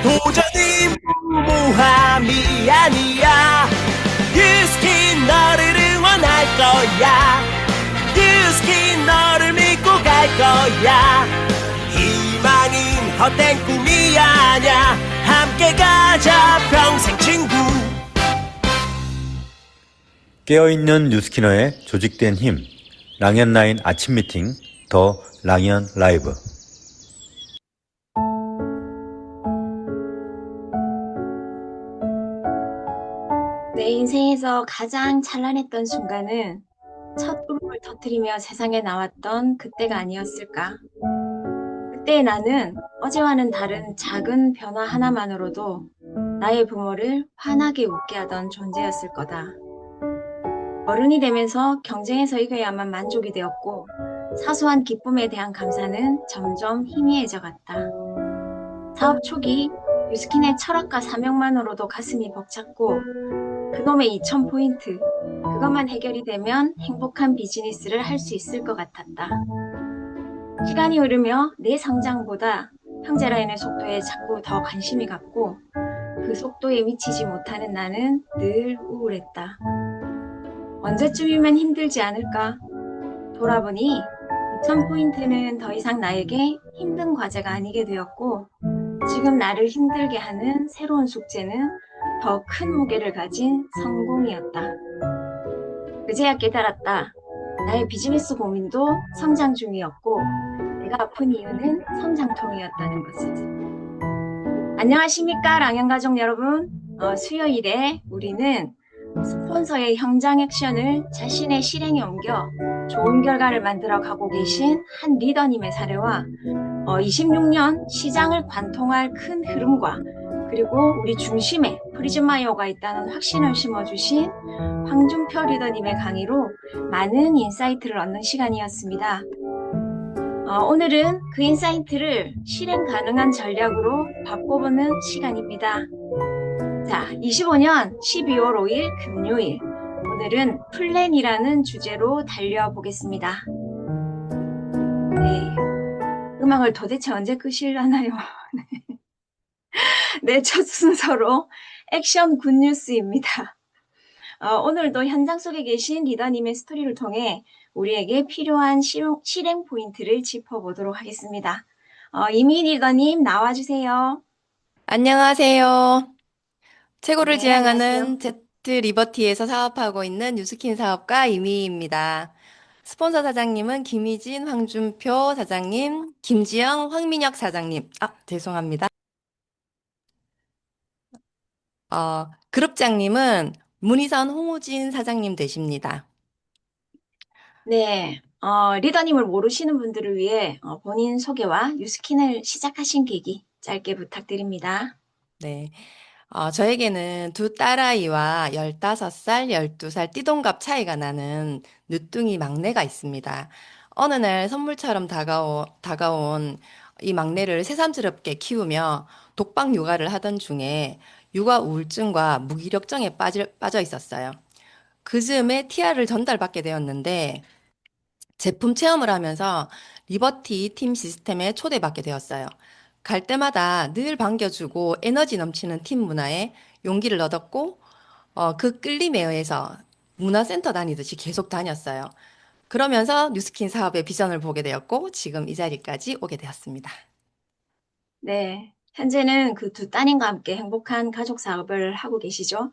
도전이 무모함이 아니야. 유스킨 너를 응원할 거야. 유스킨 너를 믿고 갈 거야. 희망은 헛된 꿈이 아냐. 함께 가자 평생 친구. 깨어있는 뉴스키너의 조직된 힘, 랑연라인 아침 미팅, 더 랑연 라이브. 내 인생에서 가장 찬란했던 순간은 첫 울음을 터뜨리며 세상에 나왔던 그때가 아니었을까. 그때 나는 어제와는 다른 작은 변화 하나만으로도 나의 부모를 환하게 웃게 하던 존재였을 거다. 어른이 되면서 경쟁에서 이겨야만 만족이 되었고 사소한 기쁨에 대한 감사는 점점 희미해져 갔다. 사업 초기 유스킨의 철학과 사명만으로도 가슴이 벅찼고 그놈의 2000포인트, 그것만 해결이 되면 행복한 비즈니스를 할 수 있을 것 같았다. 시간이 흐르며 내 성장보다 형제라인의 속도에 자꾸 더 관심이 갔고 그 속도에 미치지 못하는 나는 늘 우울했다. 언제쯤이면 힘들지 않을까? 돌아보니 2000포인트는 더 이상 나에게 힘든 과제가 아니게 되었고 지금 나를 힘들게 하는 새로운 숙제는 더 큰 무게를 가진 성공이었다. 그제야 깨달았다. 나의 비즈니스 고민도 성장 중이었고 내가 아픈 이유는 성장통이었다는 것을. 안녕하십니까 랑연가족 여러분. 수요일에 우리는 스폰서의 현장 액션을 자신의 실행에 옮겨 좋은 결과를 만들어 가고 계신 한 리더님의 사례와 26년 시장을 관통할 큰 흐름과 그리고 우리 중심에 프리즘마이어가 있다는 확신을 심어주신 황준표 리더님의 강의로 많은 인사이트를 얻는 시간이었습니다. 오늘은 그 인사이트를 실행 가능한 전략으로 바꿔보는 시간입니다. 자, 25년 12월 5일 금요일 오늘은 플랜이라는 주제로 달려보겠습니다. 네, 음악을 도대체 언제 끄시려나요? 네, 첫 순서로 액션 굿뉴스입니다. 오늘도 현장 속에 계신 리더님의 스토리를 통해 우리에게 필요한 실행 포인트를 짚어보도록 하겠습니다. 이미 리더님 나와주세요. 안녕하세요. 최고를 네, 지향하는 제트 리버티에서 사업하고 있는 뉴스킨 사업가 이미희입니다. 스폰서 사장님은 김희진, 황준표 사장님, 김지영, 황민혁 사장님. 죄송합니다. 그룹장님은 문희선, 홍우진 사장님 되십니다. 네, 리더님을 모르시는 분들을 위해 본인 소개와 뉴스킨을 시작하신 계기 짧게 부탁드립니다. 네. 저에게는 두 딸아이와 15살, 12살 띠동갑 차이가 나는 늦둥이 막내가 있습니다. 어느 날 선물처럼 다가온 이 막내를 새삼스럽게 키우며 독박 육아를 하던 중에 육아 우울증과 무기력증에 빠져 있었어요. 그 즈음에 티아를 전달받게 되었는데 제품 체험을 하면서 리버티 팀 시스템에 초대받게 되었어요. 갈 때마다 늘 반겨주고 에너지 넘치는 팀 문화에 용기를 얻었고, 그 끌림에 의해서 문화센터 다니듯이 계속 다녔어요. 그러면서 뉴스킨 사업의 비전을 보게 되었고, 지금 이 자리까지 오게 되었습니다. 네, 현재는 그 두 따님과 함께 행복한 가족 사업을 하고 계시죠?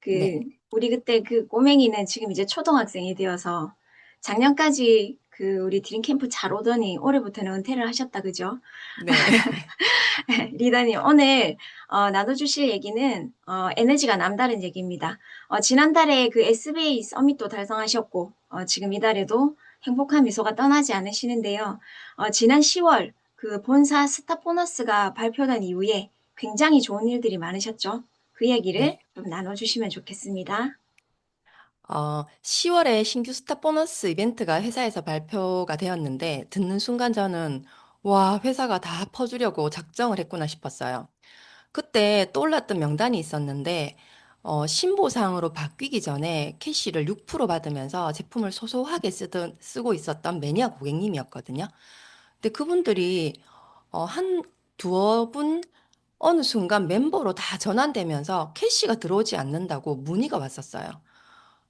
네. 우리 그때 그 꼬맹이는 지금 이제 초등학생이 되어서 작년까지 그 우리 드림캠프 잘 오더니 올해부터는 은퇴를 하셨다, 그죠? 네. 리더님, 오늘 나눠주실 얘기는 에너지가 남다른 얘기입니다. 지난달에 그 SBA 서밋도 달성하셨고 지금 이달에도 행복한 미소가 떠나지 않으시는데요. 지난 10월 그 본사 스타 보너스가 발표된 이후에 굉장히 좋은 일들이 많으셨죠. 그 얘기를 네. 좀 나눠주시면 좋겠습니다. 10월에 신규 스타 보너스 이벤트가 회사에서 발표가 되었는데 듣는 순간 저는 와, 회사가 다 퍼주려고 작정을 했구나 싶었어요. 그때 떠올랐던 명단이 있었는데 신보상으로 바뀌기 전에 캐시를 6% 받으면서 제품을 소소하게 쓰고 있었던 매니아 고객님이었거든요. 근데 그분들이 한 두어 분 어느 순간 멤버로 다 전환되면서 캐시가 들어오지 않는다고 문의가 왔었어요.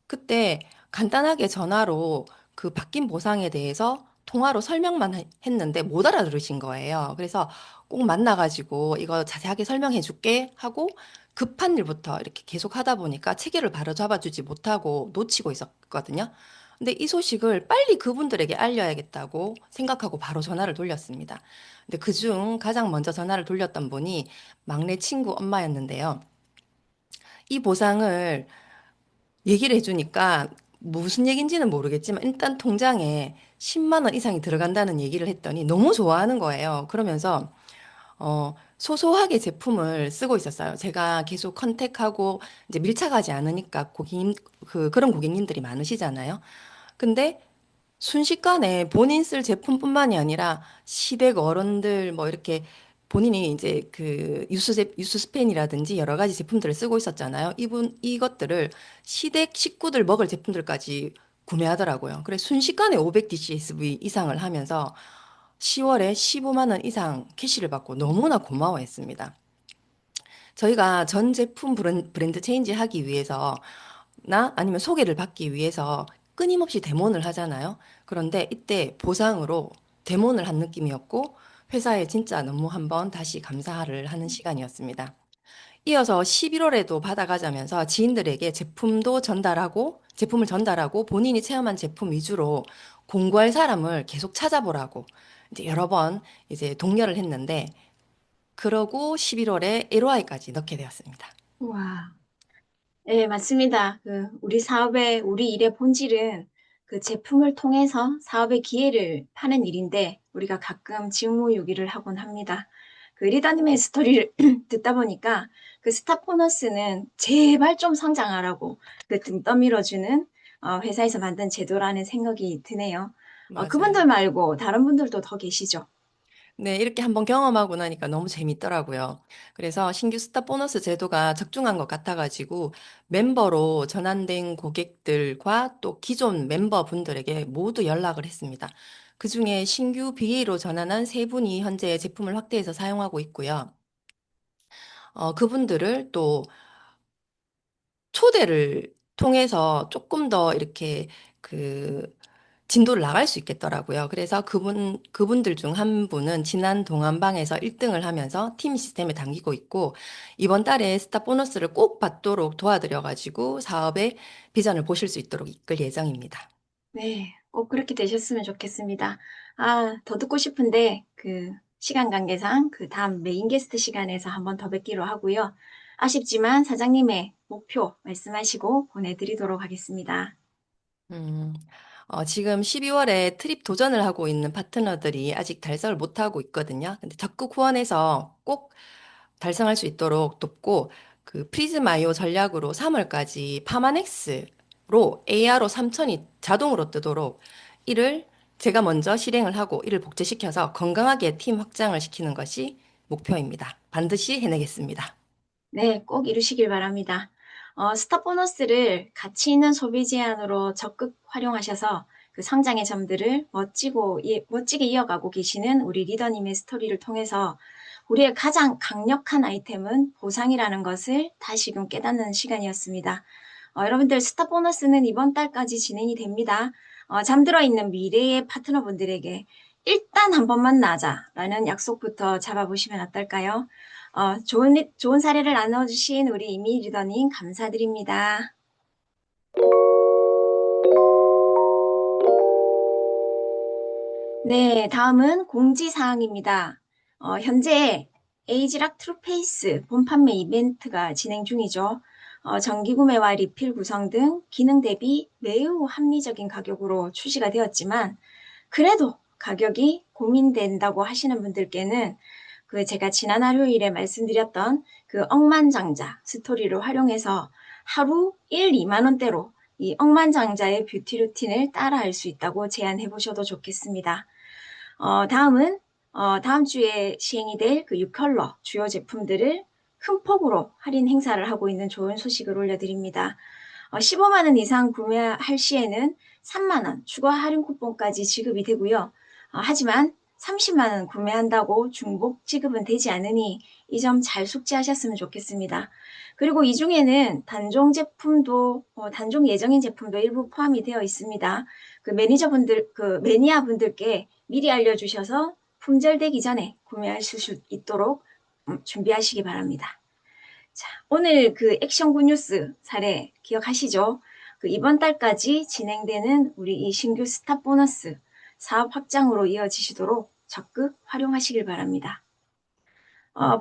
그때 간단하게 전화로 그 바뀐 보상에 대해서 통화로 설명만 했는데 못 알아들으신 거예요. 그래서 꼭 만나가지고 이거 자세하게 설명해 줄게 하고 급한 일부터 이렇게 계속 하다 보니까 체계를 바로 잡아주지 못하고 놓치고 있었거든요. 근데 이 소식을 빨리 그분들에게 알려야겠다고 생각하고 바로 전화를 돌렸습니다. 근데 그중 가장 먼저 전화를 돌렸던 분이 막내 친구 엄마였는데요. 이 보상을 얘기를 해주니까 무슨 얘기인지는 모르겠지만 일단 통장에 10만 원 이상이 들어간다는 얘기를 했더니 너무 좋아하는 거예요. 그러면서 소소하게 제품을 쓰고 있었어요. 제가 계속 컨택하고 이제 밀착하지 않으니까 그런 고객님들이 많으시잖아요. 근데 순식간에 본인 쓸 제품뿐만이 아니라 시댁 어른들 뭐 이렇게 본인이 이제 그 유스스펜이라든지 여러 가지 제품들을 쓰고 있었잖아요. 이것들을 시댁 식구들 먹을 제품들까지 구매하더라고요. 그래 순식간에 500DCSV 이상을 하면서 10월에 15만 원 이상 캐시를 받고 너무나 고마워했습니다. 저희가 전 제품 브랜드 체인지 하기 위해서 나 아니면 소개를 받기 위해서 끊임없이 데모를 하잖아요. 그런데 이때 보상으로 데모를 한 느낌이었고 회사에 진짜 너무 한번 다시 감사를 하는 시간이었습니다. 이어서 11월에도 받아가자면서 지인들에게 제품을 전달하고 본인이 체험한 제품 위주로 공구할 사람을 계속 찾아보라고 이제 여러 번 이제 독려를 했는데 그러고 11월에 LOI까지 넣게 되었습니다. 와. 네, 맞습니다. 우리 사업의, 우리 일의 본질은 그 제품을 통해서 사업의 기회를 파는 일인데, 우리가 가끔 직무유기를 하곤 합니다. 그 리더님의 스토리를 듣다 보니까 그 스타 보너스는 제발 좀 성장하라고 그 등 떠밀어주는 회사에서 만든 제도라는 생각이 드네요. 맞아요. 그분들 말고 다른 분들도 더 계시죠? 네, 이렇게 한번 경험하고 나니까 너무 재밌더라고요. 그래서 신규 스타 보너스 제도가 적중한 것 같아가지고 멤버로 전환된 고객들과 또 기존 멤버분들에게 모두 연락을 했습니다. 그중에 신규 BA로 전환한 세 분이 현재 제품을 확대해서 사용하고 있고요. 그분들을 또 초대를 통해서 조금 더 이렇게 그 진도를 나갈 수 있겠더라고요. 그래서 그분들 중 한 분은 지난 동안방에서 1등을 하면서 팀 시스템에 당기고 있고, 이번 달에 스타 보너스를 꼭 받도록 도와드려가지고 사업의 비전을 보실 수 있도록 이끌 예정입니다. 네, 꼭 그렇게 되셨으면 좋겠습니다. 아, 더 듣고 싶은데, 시간 관계상 다음 메인 게스트 시간에서 한번 더 뵙기로 하고요. 아쉽지만 사장님의 목표 말씀하시고 보내드리도록 하겠습니다. 음, 지금 12월에 트립 도전을 하고 있는 파트너들이 아직 달성을 못하고 있거든요. 근데 적극 후원해서 꼭 달성할 수 있도록 돕고, 그 프리즈마이오 전략으로 3월까지 파마넥스로 ARO 3000이 자동으로 뜨도록 이를 제가 먼저 실행을 하고 이를 복제시켜서 건강하게 팀 확장을 시키는 것이 목표입니다. 반드시 해내겠습니다. 네, 꼭 이루시길 바랍니다. 스타 보너스를 가치 있는 소비 제안으로 적극 활용하셔서 그 성장의 점들을 멋지게 이어가고 계시는 우리 리더님의 스토리를 통해서 우리의 가장 강력한 아이템은 보상이라는 것을 다시금 깨닫는 시간이었습니다. 여러분들 스타 보너스는 이번 달까지 진행이 됩니다. 잠들어 있는 미래의 파트너분들에게 일단 한 번만 나자라는 약속부터 잡아보시면 어떨까요? 좋은 사례를 나눠주신 우리 이미 리더님 감사드립니다. 네, 다음은 공지사항입니다. 현재 에이지락 트루페이스 본판매 이벤트가 진행 중이죠. 정기 구매와 리필 구성 등 기능 대비 매우 합리적인 가격으로 출시가 되었지만 그래도 가격이 고민된다고 하시는 분들께는 제가 지난 화요일에 말씀드렸던 그 억만장자 스토리를 활용해서 하루 1, 2만 원대로 이 억만장자의 뷰티 루틴을 따라할 수 있다고 제안해 보셔도 좋겠습니다. 다음은 다음 주에 시행이 될 그 6컬러 주요 제품들을 큰 폭으로 할인 행사를 하고 있는 좋은 소식을 올려드립니다. 15만 원 이상 구매할 시에는 3만 원 추가 할인 쿠폰까지 지급이 되고요. 하지만 30만 원 구매한다고 중복 지급은 되지 않으니 이 점 잘 숙지하셨으면 좋겠습니다. 그리고 이 중에는 단종 제품도 단종 예정인 제품도 일부 포함이 되어 있습니다. 매니아분들께 미리 알려주셔서 품절되기 전에 구매하실 수 있도록 준비하시기 바랍니다. 자, 오늘 그 액션군 뉴스 사례 기억하시죠? 이번 달까지 진행되는 우리 이 신규 스탑 보너스 사업 확장으로 이어지시도록 적극 활용하시길 바랍니다.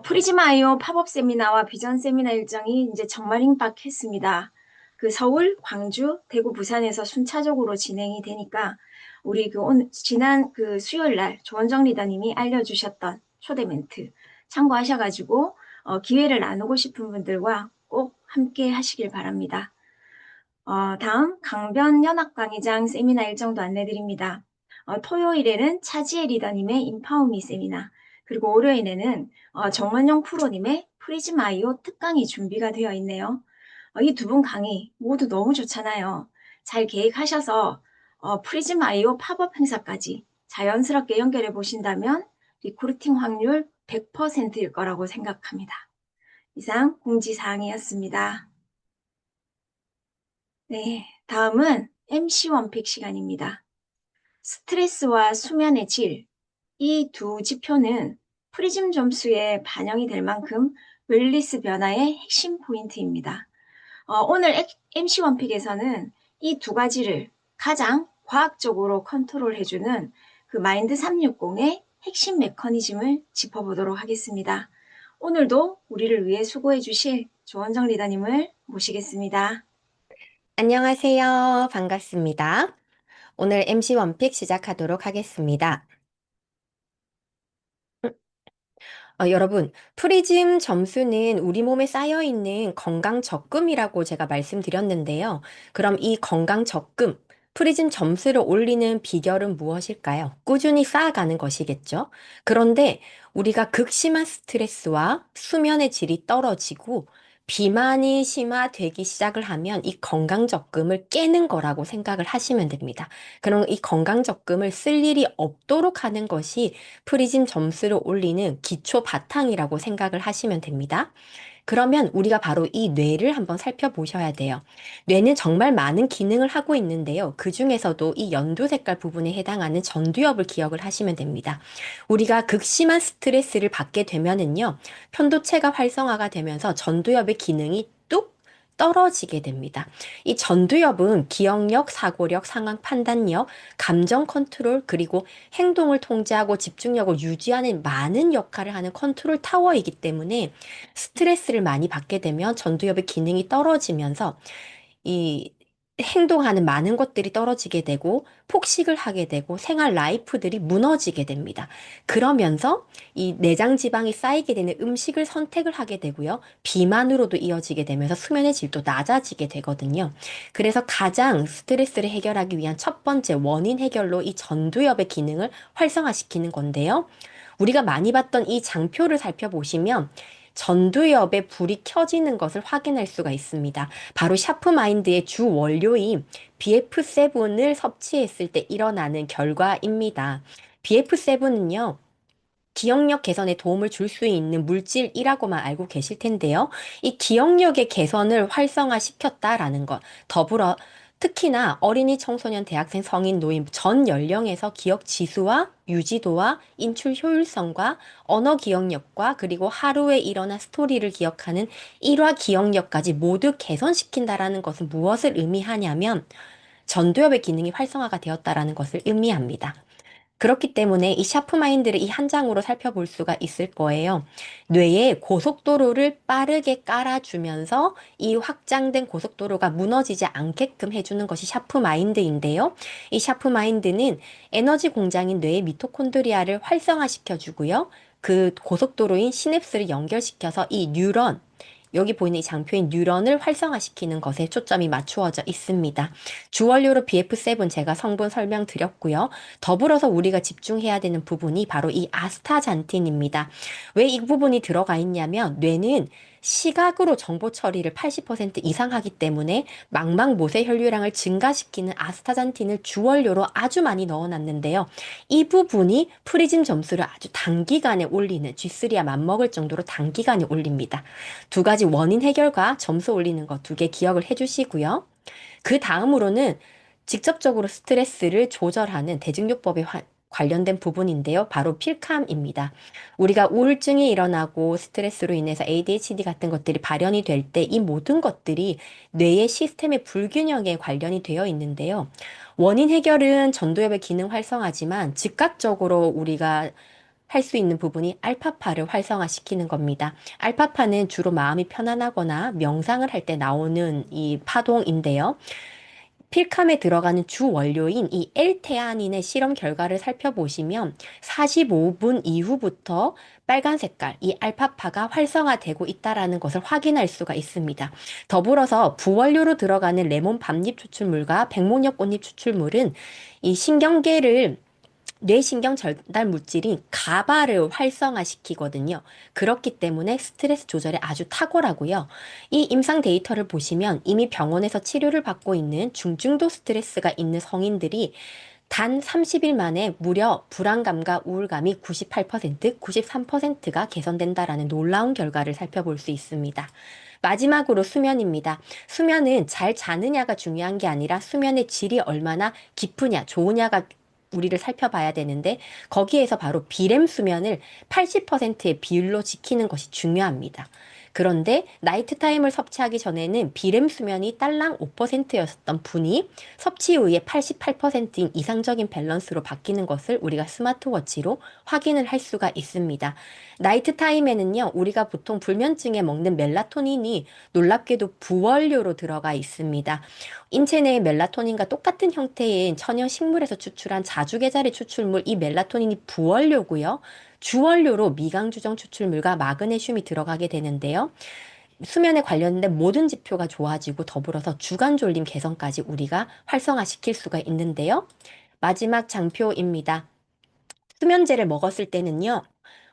프리즈마 IO 팝업 세미나와 비전 세미나 일정이 이제 정말 임박했습니다. 서울, 광주, 대구, 부산에서 순차적으로 진행이 되니까 우리 지난 수요일 날 조원정 리더님이 알려주셨던 초대 멘트 참고하셔가지고 기회를 나누고 싶은 분들과 꼭 함께 하시길 바랍니다. 다음 강변 연합 강의장 세미나 일정도 안내드립니다. 토요일에는 차지혜 리더님의 인파우미 세미나, 그리고 월요일에는 정원영 프로님의 프리즈마 IO 특강이 준비가 되어 있네요. 이 두 분 강의 모두 너무 좋잖아요. 잘 계획하셔서 프리즈마 IO 팝업 행사까지 자연스럽게 연결해 보신다면 리크루팅 확률 100%일 거라고 생각합니다. 이상 공지사항이었습니다. 네, 다음은 MC 원픽 시간입니다. 스트레스와 수면의 질, 이 두 지표는 프리즘 점수에 반영이 될 만큼 웰니스 변화의 핵심 포인트입니다. 오늘 MC 원픽에서는 이 두 가지를 가장 과학적으로 컨트롤해주는 마인드 360의 핵심 메커니즘을 짚어보도록 하겠습니다. 오늘도 우리를 위해 수고해 주실 조원정 리더님을 모시겠습니다. 안녕하세요. 반갑습니다. 오늘 MC 원픽 시작하도록 하겠습니다. 여러분, 프리즘 점수는 우리 몸에 쌓여있는 건강 적금이라고 제가 말씀드렸는데요. 그럼 이 건강 적금, 프리즘 점수를 올리는 비결은 무엇일까요? 꾸준히 쌓아가는 것이겠죠. 그런데 우리가 극심한 스트레스와 수면의 질이 떨어지고 비만이 심화되기 시작을 하면 이 건강 적금을 깨는 거라고 생각을 하시면 됩니다. 그럼 이 건강 적금을 쓸 일이 없도록 하는 것이 프리즘 점수를 올리는 기초 바탕이라고 생각을 하시면 됩니다. 그러면 우리가 바로 이 뇌를 한번 살펴보셔야 돼요. 뇌는 정말 많은 기능을 하고 있는데요. 그 중에서도 이 연두 색깔 부분에 해당하는 전두엽을 기억을 하시면 됩니다. 우리가 극심한 스트레스를 받게 되면은요, 편도체가 활성화가 되면서 전두엽의 기능이 뚝 떨어지게 됩니다. 이 전두엽은 기억력, 사고력, 상황 판단력, 감정 컨트롤, 그리고 행동을 통제하고 집중력을 유지하는 많은 역할을 하는 컨트롤 타워이기 때문에 스트레스를 많이 받게 되면 전두엽의 기능이 떨어지면서 이 행동하는 많은 것들이 떨어지게 되고 폭식을 하게 되고 생활 라이프들이 무너지게 됩니다. 그러면서 이 내장 지방이 쌓이게 되는 음식을 선택을 하게 되고요. 비만으로도 이어지게 되면서 수면의 질도 낮아지게 되거든요. 그래서 가장 스트레스를 해결하기 위한 첫 번째 원인 해결로 이 전두엽의 기능을 활성화시키는 건데요. 우리가 많이 봤던 이 장표를 살펴보시면 전두엽에 불이 켜지는 것을 확인할 수가 있습니다. 바로 샤프마인드의 주 원료인 BF7을 섭취했을 때 일어나는 결과입니다. BF7은요, 기억력 개선에 도움을 줄 수 있는 물질이라고만 알고 계실 텐데요. 이 기억력의 개선을 활성화시켰다라는 것, 더불어 특히나 어린이, 청소년, 대학생, 성인, 노인 전 연령에서 기억 지수와 유지도와 인출 효율성과 언어 기억력과 그리고 하루에 일어난 스토리를 기억하는 일화 기억력까지 모두 개선시킨다라는 것은 무엇을 의미하냐면 전두엽의 기능이 활성화가 되었다라는 것을 의미합니다. 그렇기 때문에 이 샤프마인드를 이 한 장으로 살펴볼 수가 있을 거예요. 뇌에 고속도로를 빠르게 깔아주면서 이 확장된 고속도로가 무너지지 않게끔 해주는 것이 샤프마인드인데요. 이 샤프마인드는 에너지 공장인 뇌의 미토콘드리아를 활성화시켜주고요. 그 고속도로인 시냅스를 연결시켜서 이 뉴런, 여기 보이는 이 장표인 뉴런을 활성화시키는 것에 초점이 맞추어져 있습니다. 주원료로 BF7 제가 성분 설명드렸고요. 더불어서 우리가 집중해야 되는 부분이 바로 이 아스타잔틴입니다. 왜 이 부분이 들어가 있냐면 뇌는 시각으로 정보 처리를 80% 이상 하기 때문에 망막모세 혈류량을 증가시키는 아스타잔틴을 주원료로 아주 많이 넣어놨는데요. 이 부분이 프리즘 점수를 아주 단기간에 올리는 G3와 맞먹을 정도로 단기간에 올립니다. 두 가지 원인 해결과 점수 올리는 거 두 개 기억을 해주시고요. 그 다음으로는 직접적으로 스트레스를 조절하는 대증요법에 관련된 부분인데요. 바로 필캄입니다. 우리가 우울증이 일어나고 스트레스로 인해서 ADHD 같은 것들이 발현이 될 때 이 모든 것들이 뇌의 시스템의 불균형에 관련이 되어 있는데요. 원인 해결은 전두엽의 기능 활성화지만 즉각적으로 우리가 할 수 있는 부분이 알파파를 활성화시키는 겁니다. 알파파는 주로 마음이 편안하거나 명상을 할 때 나오는 이 파동인데요. 필캄에 들어가는 주 원료인 이 L테아닌의 실험 결과를 살펴보시면 45분 이후부터 빨간 색깔, 이 알파파가 활성화되고 있다라는 것을 확인할 수가 있습니다. 더불어서 부원료로 들어가는 레몬 밤잎 추출물과 백목역 꽃잎 추출물은 이 신경계를 뇌신경 전달 물질인 가바를 활성화시키거든요. 그렇기 때문에 스트레스 조절에 아주 탁월하고요. 이 임상 데이터를 보시면 이미 병원에서 치료를 받고 있는 중증도 스트레스가 있는 성인들이 단 30일 만에 무려 불안감과 우울감이 98%, 93%가 개선된다라는 놀라운 결과를 살펴볼 수 있습니다. 마지막으로 수면입니다. 수면은 잘 자느냐가 중요한 게 아니라 수면의 질이 얼마나 깊으냐, 좋으냐가 우리를 살펴봐야 되는데 거기에서 바로 비렘 수면을 80%의 비율로 지키는 것이 중요합니다. 그런데 나이트 타임을 섭취하기 전에는 비렘 수면이 딸랑 5%였던 분이 섭취 후에 88%인 이상적인 밸런스로 바뀌는 것을 우리가 스마트워치로 확인을 할 수가 있습니다. 나이트 타임에는요, 우리가 보통 불면증에 먹는 멜라토닌이 놀랍게도 부원료로 들어가 있습니다. 인체 내의 멜라토닌과 똑같은 형태의 천연 식물에서 추출한 자주계자리 추출물 이 멜라토닌이 부원료고요. 주원료로 미강주정 추출물과 마그네슘이 들어가게 되는데요. 수면에 관련된 모든 지표가 좋아지고 더불어서 주간 졸림 개선까지 우리가 활성화시킬 수가 있는데요. 마지막 장표입니다. 수면제를 먹었을 때는요.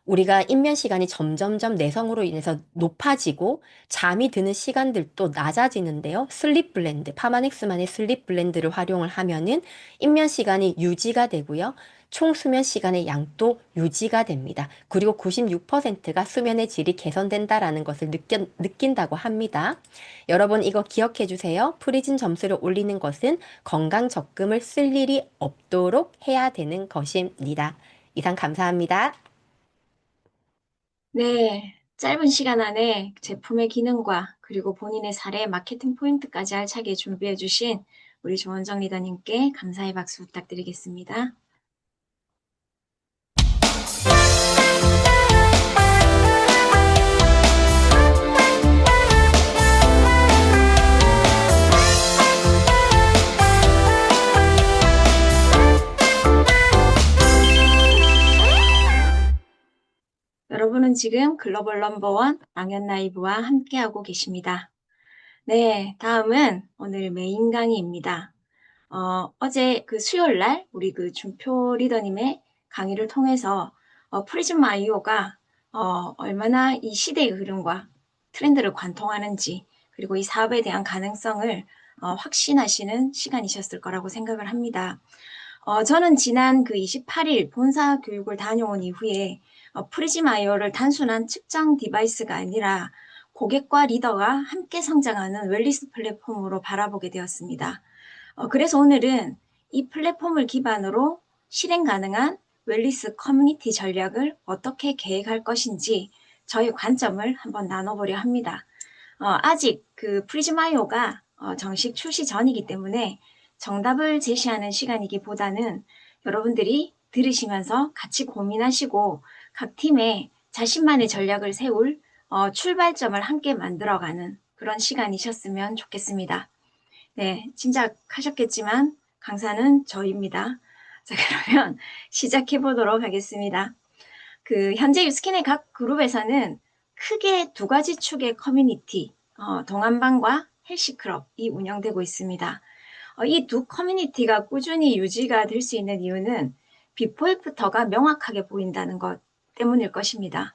우리가 입면 시간이 점점점 내성으로 인해서 높아지고 잠이 드는 시간들도 낮아지는데요. 슬립 블렌드, 파마넥스만의 슬립 블렌드를 활용을 하면은 입면 시간이 유지가 되고요. 총 수면 시간의 양도 유지가 됩니다. 그리고 96%가 수면의 질이 개선된다라는 것을 느낀다고 합니다. 여러분 이거 기억해 주세요. 프리즌 점수를 올리는 것은 건강 적금을 쓸 일이 없도록 해야 되는 것입니다. 이상 감사합니다. 네, 짧은 시간 안에 제품의 기능과 그리고 본인의 사례 마케팅 포인트까지 알차게 준비해 주신 우리 조원정 리더님께 감사의 박수 부탁드리겠습니다. 여러분은 지금 글로벌 넘버원 랑연 라이브와 함께하고 계십니다. 네, 다음은 오늘 메인 강의입니다. 어제 그 수요일 날 우리 그 준표 리더님의 강의를 통해서 프리즘 아이오가 얼마나 이 시대의 흐름과 트렌드를 관통하는지 그리고 이 사업에 대한 가능성을 확신하시는 시간이셨을 거라고 생각을 합니다. 저는 지난 그 28일 본사 교육을 다녀온 이후에 프리즘 아이오를 단순한 측정 디바이스가 아니라 고객과 리더가 함께 성장하는 웰니스 플랫폼으로 바라보게 되었습니다. 그래서 오늘은 이 플랫폼을 기반으로 실행 가능한 웰니스 커뮤니티 전략을 어떻게 계획할 것인지 저희 관점을 한번 나눠보려 합니다. 아직 그 프리즘 아이오가 정식 출시 전이기 때문에 정답을 제시하는 시간이기보다는 여러분들이 들으시면서 같이 고민하시고 각 팀에 자신만의 전략을 세울 출발점을 함께 만들어가는 그런 시간이셨으면 좋겠습니다. 네, 짐작하셨겠지만 강사는 저입니다. 자, 그러면 시작해 보도록 하겠습니다. 그 현재 유스킨의 각 그룹에서는 크게 두 가지 축의 커뮤니티, 동안방과 헬시클럽이 운영되고 있습니다. 이 두 커뮤니티가 꾸준히 유지가 될 수 있는 이유는 비포 애프터가 명확하게 보인다는 것 때문일 것입니다.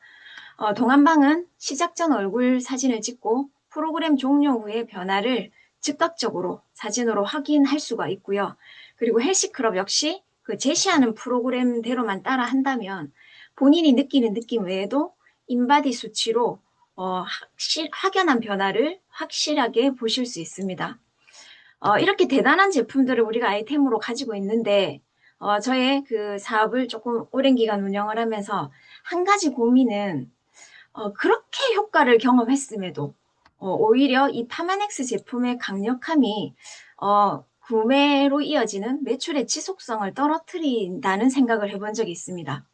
동안방은 시작 전 얼굴 사진을 찍고 프로그램 종료 후에 변화를 즉각적으로 사진으로 확인할 수가 있고요. 그리고 헬스클럽 역시 그 제시하는 프로그램대로만 따라 한다면 본인이 느끼는 느낌 외에도 인바디 수치로 확연한 변화를 확실하게 보실 수 있습니다. 이렇게 대단한 제품들을 우리가 아이템으로 가지고 있는데 저의 그 사업을 조금 오랜 기간 운영을 하면서 한 가지 고민은 그렇게 효과를 경험했음에도 오히려 이 파마넥스 제품의 강력함이 구매로 이어지는 매출의 지속성을 떨어뜨린다는 생각을 해본 적이 있습니다.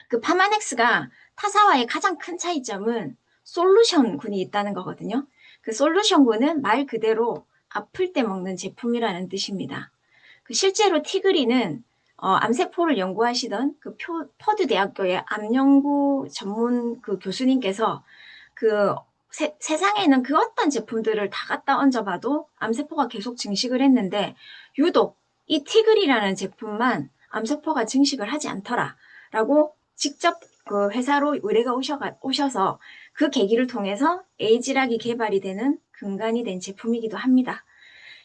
그 파마넥스가 타사와의 가장 큰 차이점은 솔루션군이 있다는 거거든요. 그 솔루션군은 말 그대로 아플 때 먹는 제품이라는 뜻입니다. 실제로 티그리는 암세포를 연구하시던 그 퍼듀 대학교의 암연구 전문 그 교수님께서 그 세상에 있는 그 어떤 제품들을 다 갖다 얹어봐도 암세포가 계속 증식을 했는데 유독 이 티그리라는 제품만 암세포가 증식을 하지 않더라라고 직접 그 회사로 의뢰가 오셔서 그 계기를 통해서 에이지락이 개발이 되는 근간이 된 제품이기도 합니다.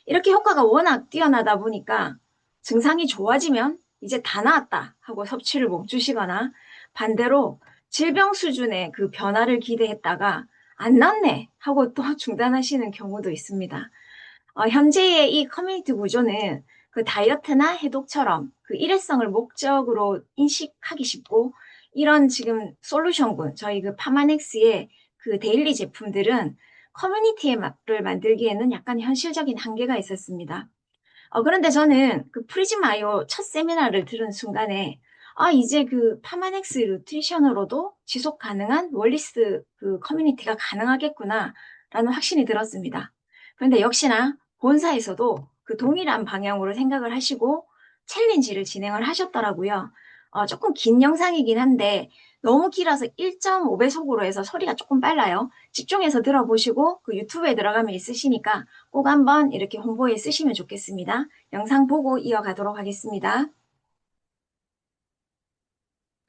이렇게 효과가 워낙 뛰어나다 보니까 증상이 좋아지면 이제 다 나았다 하고 섭취를 멈추시거나 반대로 질병 수준의 그 변화를 기대했다가 안 낫네 하고 또 중단하시는 경우도 있습니다. 현재의 이 커뮤니티 구조는 그 다이어트나 해독처럼 그 일회성을 목적으로 인식하기 쉽고 이런 지금 솔루션군, 저희 그 파마넥스의 그 데일리 제품들은 커뮤니티를 만들기에는 약간 현실적인 한계가 있었습니다. 그런데 저는 그 프리즘 아이오 첫 세미나를 들은 순간에 이제 그 파마넥스 뉴트리션으로도 지속 가능한 월리스 그 커뮤니티가 가능하겠구나 라는 확신이 들었습니다. 그런데 역시나 본사에서도 그 동일한 방향으로 생각을 하시고 챌린지를 진행을 하셨더라고요. 조금 긴 영상이긴 한데 너무 길어서 1.5배속으로 해서 소리가 조금 빨라요. 집중해서 들어보시고 그 유튜브에 들어가면 있으시니까 꼭 한번 이렇게 홍보에 쓰시면 좋겠습니다. 영상 보고 이어가도록 하겠습니다.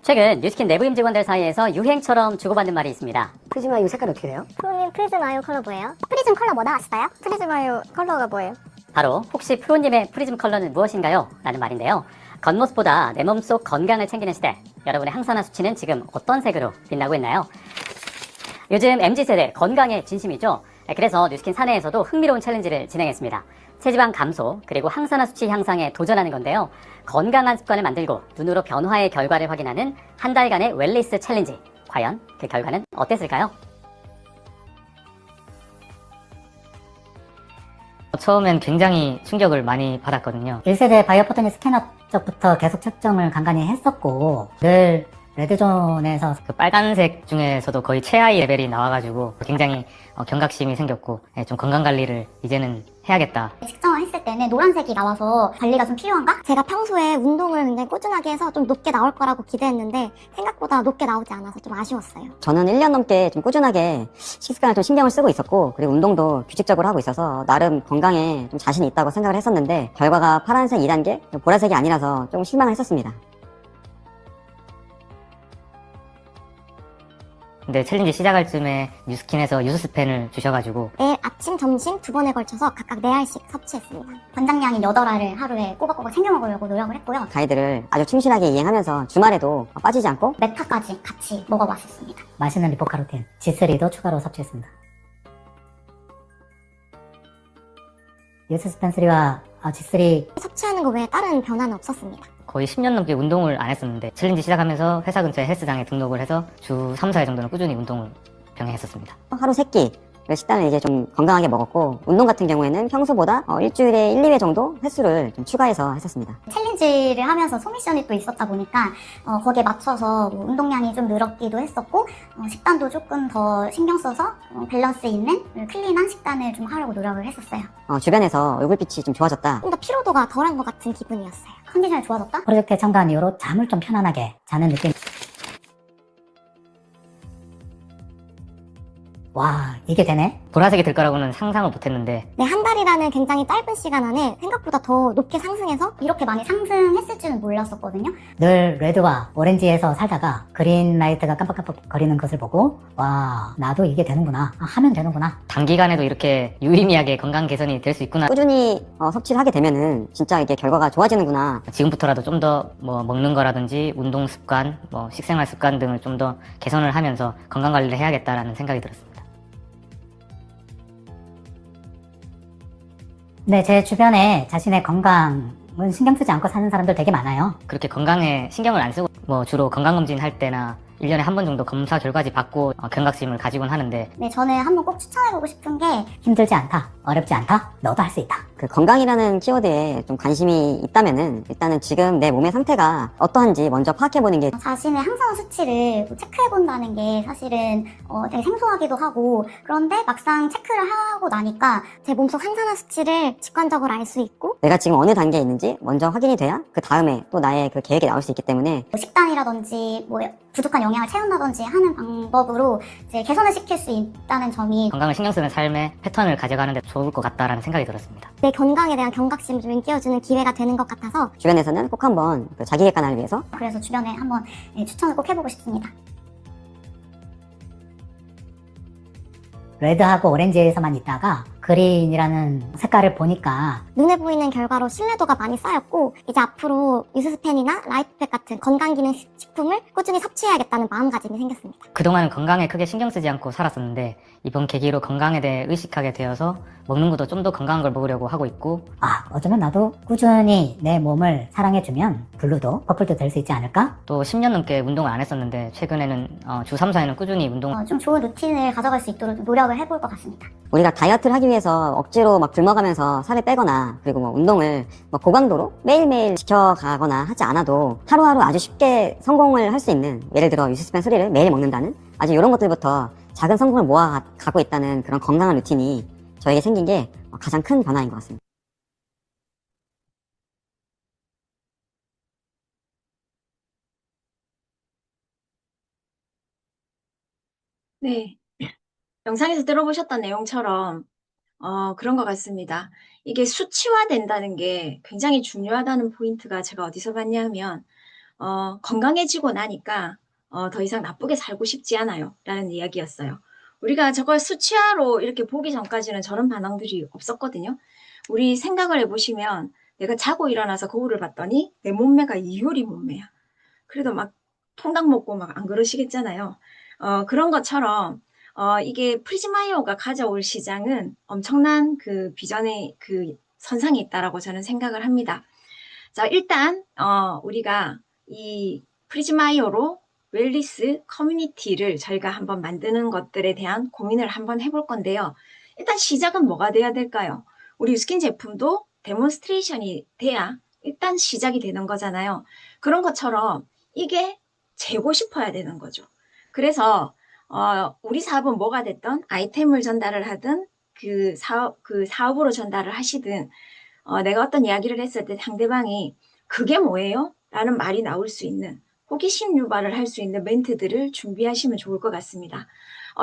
최근 뉴스킨 내부 임직원들 사이에서 유행처럼 주고받는 말이 있습니다. 프리즘 아이오 색깔 어떻게 돼요? 프로님 프리즘 아이오 컬러 뭐예요? 프리즘 컬러 뭐 나왔어요? 프리즘 아이오 컬러가 뭐예요? 바로 혹시 프로님의 프리즘 컬러는 무엇인가요? 라는 말인데요. 겉모습보다 내 몸속 건강을 챙기는 시대, 여러분의 항산화 수치는 지금 어떤 색으로 빛나고 있나요? 요즘 MZ세대 건강에 진심이죠. 그래서 뉴스킨 사내에서도 흥미로운 챌린지를 진행했습니다. 체지방 감소 그리고 항산화 수치 향상에 도전하는 건데요. 건강한 습관을 만들고 눈으로 변화의 결과를 확인하는 한 달간의 웰리스 챌린지. 과연 그 결과는 어땠을까요? 처음엔 굉장히 충격을 많이 받았거든요. 1세대 바이오포토니 스캐너 쪽부터 계속 측정을 간간히 했었고 늘 레드존에서 그 빨간색 중에서도 거의 최하위 레벨이 나와가지고 굉장히 경각심이 생겼고 좀 건강관리를 이제는 해야겠다. 측정을 했을 때는 노란색이 나와서 관리가 좀 필요한가? 제가 평소에 운동을 굉장히 꾸준하게 해서 좀 높게 나올 거라고 기대했는데 생각보다 높게 나오지 않아서 좀 아쉬웠어요. 저는 1년 넘게 좀 꾸준하게 식습관을 좀 신경을 쓰고 있었고 그리고 운동도 규칙적으로 하고 있어서 나름 건강에 좀 자신이 있다고 생각을 했었는데 결과가 파란색 2단계, 보라색이 아니라서 조금 실망을 했었습니다. 근데 챌린지 시작할 쯤에 뉴스킨에서 유스스펜을 주셔가지고 매일 아침, 점심 2번에 걸쳐서 각각 4알씩 섭취했습니다. 권장량인 8알을 하루에 꼬박꼬박 챙겨 먹으려고 노력을 했고요. 가이드를 아주 충실하게 이행하면서 주말에도 빠지지 않고 메타까지 같이 먹어봤었습니다. 맛있는 리포카로틴, G3도 추가로 섭취했습니다. 유스스펜 3와 G3 섭취하는 거 외에 다른 변화는 없었습니다. 거의 10년 넘게 운동을 안 했었는데 챌린지 시작하면서 회사 근처에 헬스장에 등록을 해서 주 3, 4일 정도는 꾸준히 운동을 병행했었습니다. 하루 3끼 식단을 이제 좀 건강하게 먹었고 운동 같은 경우에는 평소보다 일주일에 1, 2회 정도 횟수를 좀 추가해서 했었습니다. 챌린지를 하면서 소미션이 또 있었다 보니까 거기에 맞춰서 뭐 운동량이 좀 늘었기도 했었고 식단도 조금 더 신경 써서 밸런스 있는 클린한 식단을 좀 하려고 노력을 했었어요. 주변에서 얼굴빛이 좀 좋아졌다. 좀 더 피로도가 덜한 것 같은 기분이었어요. 컨디션이 좋아졌다? 프로젝트에 참가한 이후로 잠을 좀 편안하게 자는 느낌. 와, 이게 되네? 보라색이 될 거라고는 상상을 못했는데 네, 한 달이라는 굉장히 짧은 시간 안에 생각보다 더 높게 상승해서 이렇게 많이 상승했을 줄은 몰랐었거든요. 늘 레드와 오렌지에서 살다가 그린 라이트가 깜빡깜빡 거리는 것을 보고 와, 나도 이게 되는구나. 하면 되는구나. 단기간에도 이렇게 유의미하게 건강 개선이 될 수 있구나. 꾸준히 섭취를 하게 되면은 진짜 이게 결과가 좋아지는구나. 지금부터라도 좀 더 뭐 먹는 거라든지 운동 습관, 뭐 식생활 습관 등을 좀 더 개선을 하면서 건강 관리를 해야겠다라는 생각이 들었습니다. 네, 제 주변에 자신의 건강은 신경 쓰지 않고 사는 사람들 되게 많아요. 그렇게 건강에 신경을 안 쓰고 뭐 주로 건강검진 할 때나 1년에 한 번 정도 검사 결과지 받고 경각심을 가지곤 하는데 네, 저는 한번 꼭 추천해보고 싶은 게 힘들지 않다, 어렵지 않다, 너도 할 수 있다. 그 건강이라는 키워드에 좀 관심이 있다면은 일단은 지금 내 몸의 상태가 어떠한지 먼저 파악해보는 게 자신의 항산화 수치를 체크해본다는 게 사실은 되게 생소하기도 하고, 그런데 막상 체크를 하고 나니까 제 몸속 항산화 수치를 직관적으로 알 수 있고, 내가 지금 어느 단계에 있는지 먼저 확인이 돼야 그 다음에 또 나의 그 계획이 나올 수 있기 때문에 뭐 식단이라든지 뭐 부족한 영양을 채운다든지 하는 방법으로 이제 개선을 시킬 수 있다는 점이 건강을 신경 쓰는 삶의 패턴을 가져가는 데 좋을 것 같다라는 생각이 들었습니다. 내 건강에 대한 경각심을 좀 일깨워주는 기회가 되는 것 같아서, 주변에서는 꼭 한번 그 자기 객관화를 위해서 그래서 주변에 한번 추천을 꼭 해보고 싶습니다. 레드하고 오렌지에서만 있다가 그린이라는 색깔을 보니까 눈에 보이는 결과로 신뢰도가 많이 쌓였고, 이제 앞으로 유스스펜이나 라이프팩 같은 건강기능 식품을 꾸준히 섭취해야겠다는 마음가짐이 생겼습니다. 그동안은 건강에 크게 신경 쓰지 않고 살았었는데 이번 계기로 건강에 대해 의식하게 되어서 먹는 것도 좀 더 건강한 걸 먹으려고 하고 있고, 어쩌면 나도 꾸준히 내 몸을 사랑해주면 블루도 퍼플도 될 수 있지 않을까? 또 10년 넘게 운동을 안 했었는데 최근에는 주 3, 4회는 꾸준히 운동 좀 좋은 루틴을 가져갈 수 있도록 좀 노력을 해볼 것 같습니다. 우리가 다이어트를 하기 위해서 억지로 막 굶어가면서 살을 빼거나 그리고 뭐 운동을 뭐 고강도로 매일매일 지켜가거나 하지 않아도 하루하루 아주 쉽게 성공을 할 수 있는, 예를 들어 유스스펜 3를 매일 먹는다는 아주 이런 것들부터 작은 성공을 모아가고 있다는 그런 건강한 루틴이 저에게 생긴 게 가장 큰 변화인 것 같습니다. 네. 영상에서 들어보셨던 내용처럼 그런 것 같습니다. 이게 수치화된다는 게 굉장히 중요하다는 포인트가 제가 어디서 봤냐면 건강해지고 나니까 더 이상 나쁘게 살고 싶지 않아요 라는 이야기였어요. 우리가 저걸 수치화로 이렇게 보기 전까지는 저런 반응들이 없었거든요. 우리 생각을 해보시면 내가 자고 일어나서 거울을 봤더니 내 몸매가 이효리 몸매야. 그래도 막 통닭 먹고 막 안 그러시겠잖아요. 그런 것처럼 이게 프리즈마이어가 가져올 시장은 엄청난 그 비전의 그 선상에 있다라고 저는 생각을 합니다. 자, 일단 우리가 이 프리즈마이어로 웰리스 커뮤니티를 저희가 한번 만드는 것들에 대한 고민을 한번 해볼 건데요. 일단 시작은 뭐가 돼야 될까요? 우리 유스킨 제품도 데몬스트레이션이 돼야 일단 시작이 되는 거잖아요. 그런 것처럼 이게 재고 싶어야 되는 거죠. 그래서 우리 사업은 뭐가 됐든 아이템을 전달을 하든 그 사업으로 전달을 하시든 내가 어떤 이야기를 했을 때 상대방이 그게 뭐예요? 라는 말이 나올 수 있는, 호기심 유발을 할 수 있는 멘트들을 준비하시면 좋을 것 같습니다.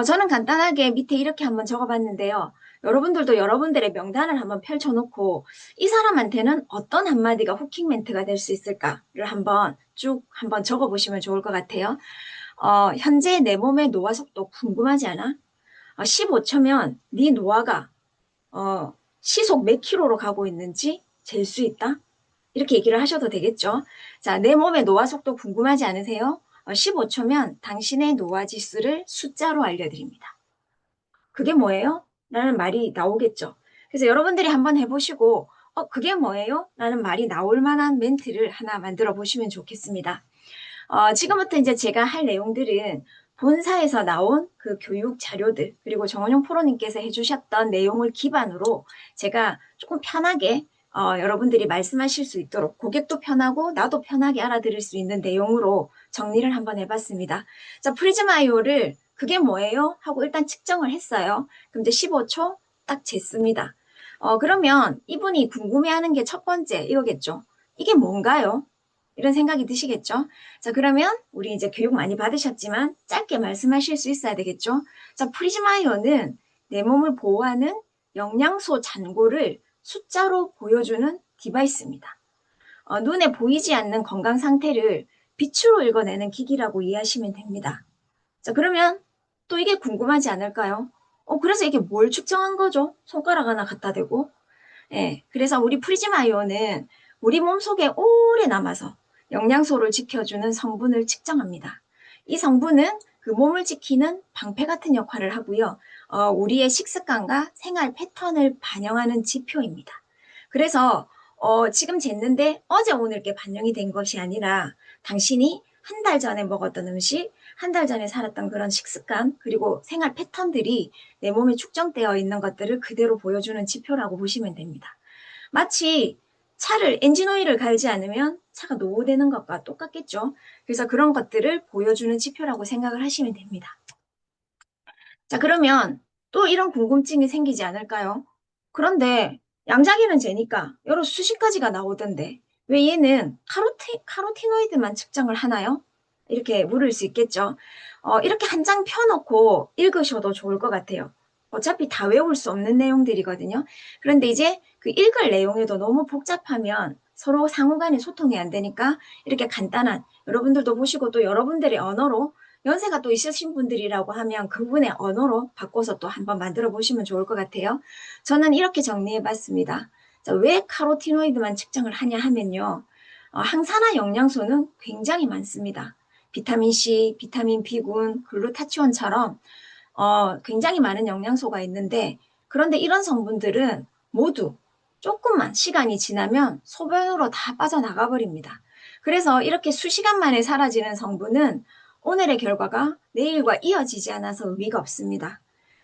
저는 간단하게 밑에 이렇게 한번 적어봤는데요. 여러분들도 여러분들의 명단을 한번 펼쳐놓고 이 사람한테는 어떤 한마디가 후킹 멘트가 될 수 있을까를 한번 적어보시면 좋을 것 같아요. 현재 내 몸의 노화 속도 궁금하지 않아? 15초면 네 노화가 시속 몇 킬로로 가고 있는지 잴 수 있다? 이렇게 얘기를 하셔도 되겠죠. 자, 내 몸의 노화 속도 궁금하지 않으세요? 15초면 당신의 노화 지수를 숫자로 알려드립니다. 그게 뭐예요? 라는 말이 나오겠죠. 그래서 여러분들이 한번 해보시고 그게 뭐예요? 라는 말이 나올 만한 멘트를 하나 만들어 보시면 좋겠습니다. 지금부터 이제 제가 할 내용들은 본사에서 나온 그 교육 자료들, 그리고 정원용 프로님께서 해주셨던 내용을 기반으로 제가 조금 편하게 여러분들이 말씀하실 수 있도록, 고객도 편하고 나도 편하게 알아들을 수 있는 내용으로 정리를 한번 해봤습니다. 자, 프리즈마이오를 그게 뭐예요? 하고 일단 측정을 했어요. 그럼 이제 15초 딱 쟀습니다. 그러면 이분이 궁금해하는 게 첫 번째 이거겠죠. 이게 뭔가요? 이런 생각이 드시겠죠? 자, 그러면 우리 이제 교육 많이 받으셨지만 짧게 말씀하실 수 있어야 되겠죠? 자, 프리즈마이어는 내 몸을 보호하는 영양소 잔고를 숫자로 보여주는 디바이스입니다. 눈에 보이지 않는 건강 상태를 빛으로 읽어내는 기기라고 이해하시면 됩니다. 자, 그러면 또 이게 궁금하지 않을까요? 그래서 이게 뭘 측정한 거죠? 손가락 하나 갖다 대고. 예, 그래서 우리 프리즘 아이오는 우리 몸속에 오래 남아서 영양소를 지켜주는 성분을 측정합니다. 이 성분은 그 몸을 지키는 방패 같은 역할을 하고요. 우리의 식습관과 생활 패턴을 반영하는 지표입니다. 그래서 지금 쟀는데 어제 오늘 게 반영이 된 것이 아니라 당신이 한 달 전에 먹었던 음식, 한 달 전에 살았던 그런 식습관, 그리고 생활 패턴들이 내 몸에 축적되어 있는 것들을 그대로 보여주는 지표라고 보시면 됩니다. 마치 차를 엔진 오일을 갈지 않으면 차가 노후되는 것과 똑같겠죠. 그래서 그런 것들을 보여주는 지표라고 생각을 하시면 됩니다. 자, 그러면 또 이런 궁금증이 생기지 않을까요? 그런데 양자기는 재니까 여러 수십 가지가 나오던데 왜 얘는 카로티노이드만 측정을 하나요? 이렇게 물을 수 있겠죠. 이렇게 한 장 펴놓고 읽으셔도 좋을 것 같아요. 어차피 다 외울 수 없는 내용들이거든요. 그런데 이제 그 읽을 내용에도 너무 복잡하면 서로 상호간에 소통이 안 되니까 이렇게 간단한, 여러분들도 보시고 또 여러분들의 언어로, 연세가 또 있으신 분들이라고 하면 그분의 언어로 바꿔서 또 한번 만들어 보시면 좋을 것 같아요. 저는 이렇게 정리해 봤습니다. 자, 왜 카로티노이드만 측정을 하냐 하면요. 항산화 영양소는 굉장히 많습니다. 비타민C, 비타민 B군, 글루타치온처럼 굉장히 많은 영양소가 있는데, 그런데 이런 성분들은 모두 조금만 시간이 지나면 소변으로 다 빠져나가 버립니다. 그래서 이렇게 수시간 만에 사라지는 성분은 오늘의 결과가 내일과 이어지지 않아서 의미가 없습니다.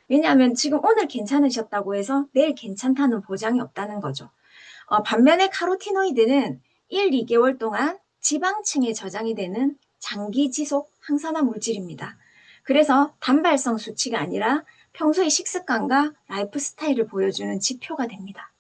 왜냐하면 지금 오늘 괜찮으셨다고 해서 내일 괜찮다는 보장이 없다는 거죠. 반면에 카로티노이드는 1, 2개월 동안 지방층에 저장이 되는 장기 지속 항산화 물질입니다. 그래서 단발성 수치가 아니라 평소의 식습관과 라이프 스타일을 보여주는 지표가 됩니다.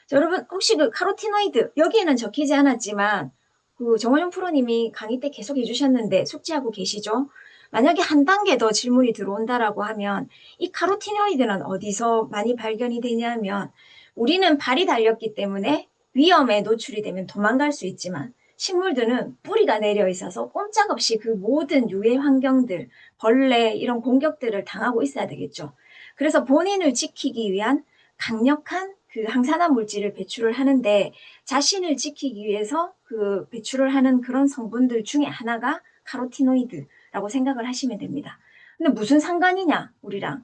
자, 여러분 혹시 그 카로티노이드 여기에는 적히지 않았지만 그 정원영 프로님이 강의 때 계속 해주셨는데 숙지하고 계시죠? 만약에 한 단계 더 질문이 들어온다라고 하면 이 카로티노이드는 어디서 많이 발견이 되냐면 우리는 발이 달렸기 때문에 위험에 노출이 되면 도망갈 수 있지만 식물들은 뿌리가 내려 있어서 꼼짝없이 그 모든 유해 환경들, 벌레 이런 공격들을 당하고 있어야 되겠죠. 그래서 본인을 지키기 위한 강력한 그 항산화 물질을 배출을 하는데 자신을 지키기 위해서 그 배출을 하는 그런 성분들 중에 하나가 카로티노이드라고 생각을 하시면 됩니다. 근데 무슨 상관이냐 우리랑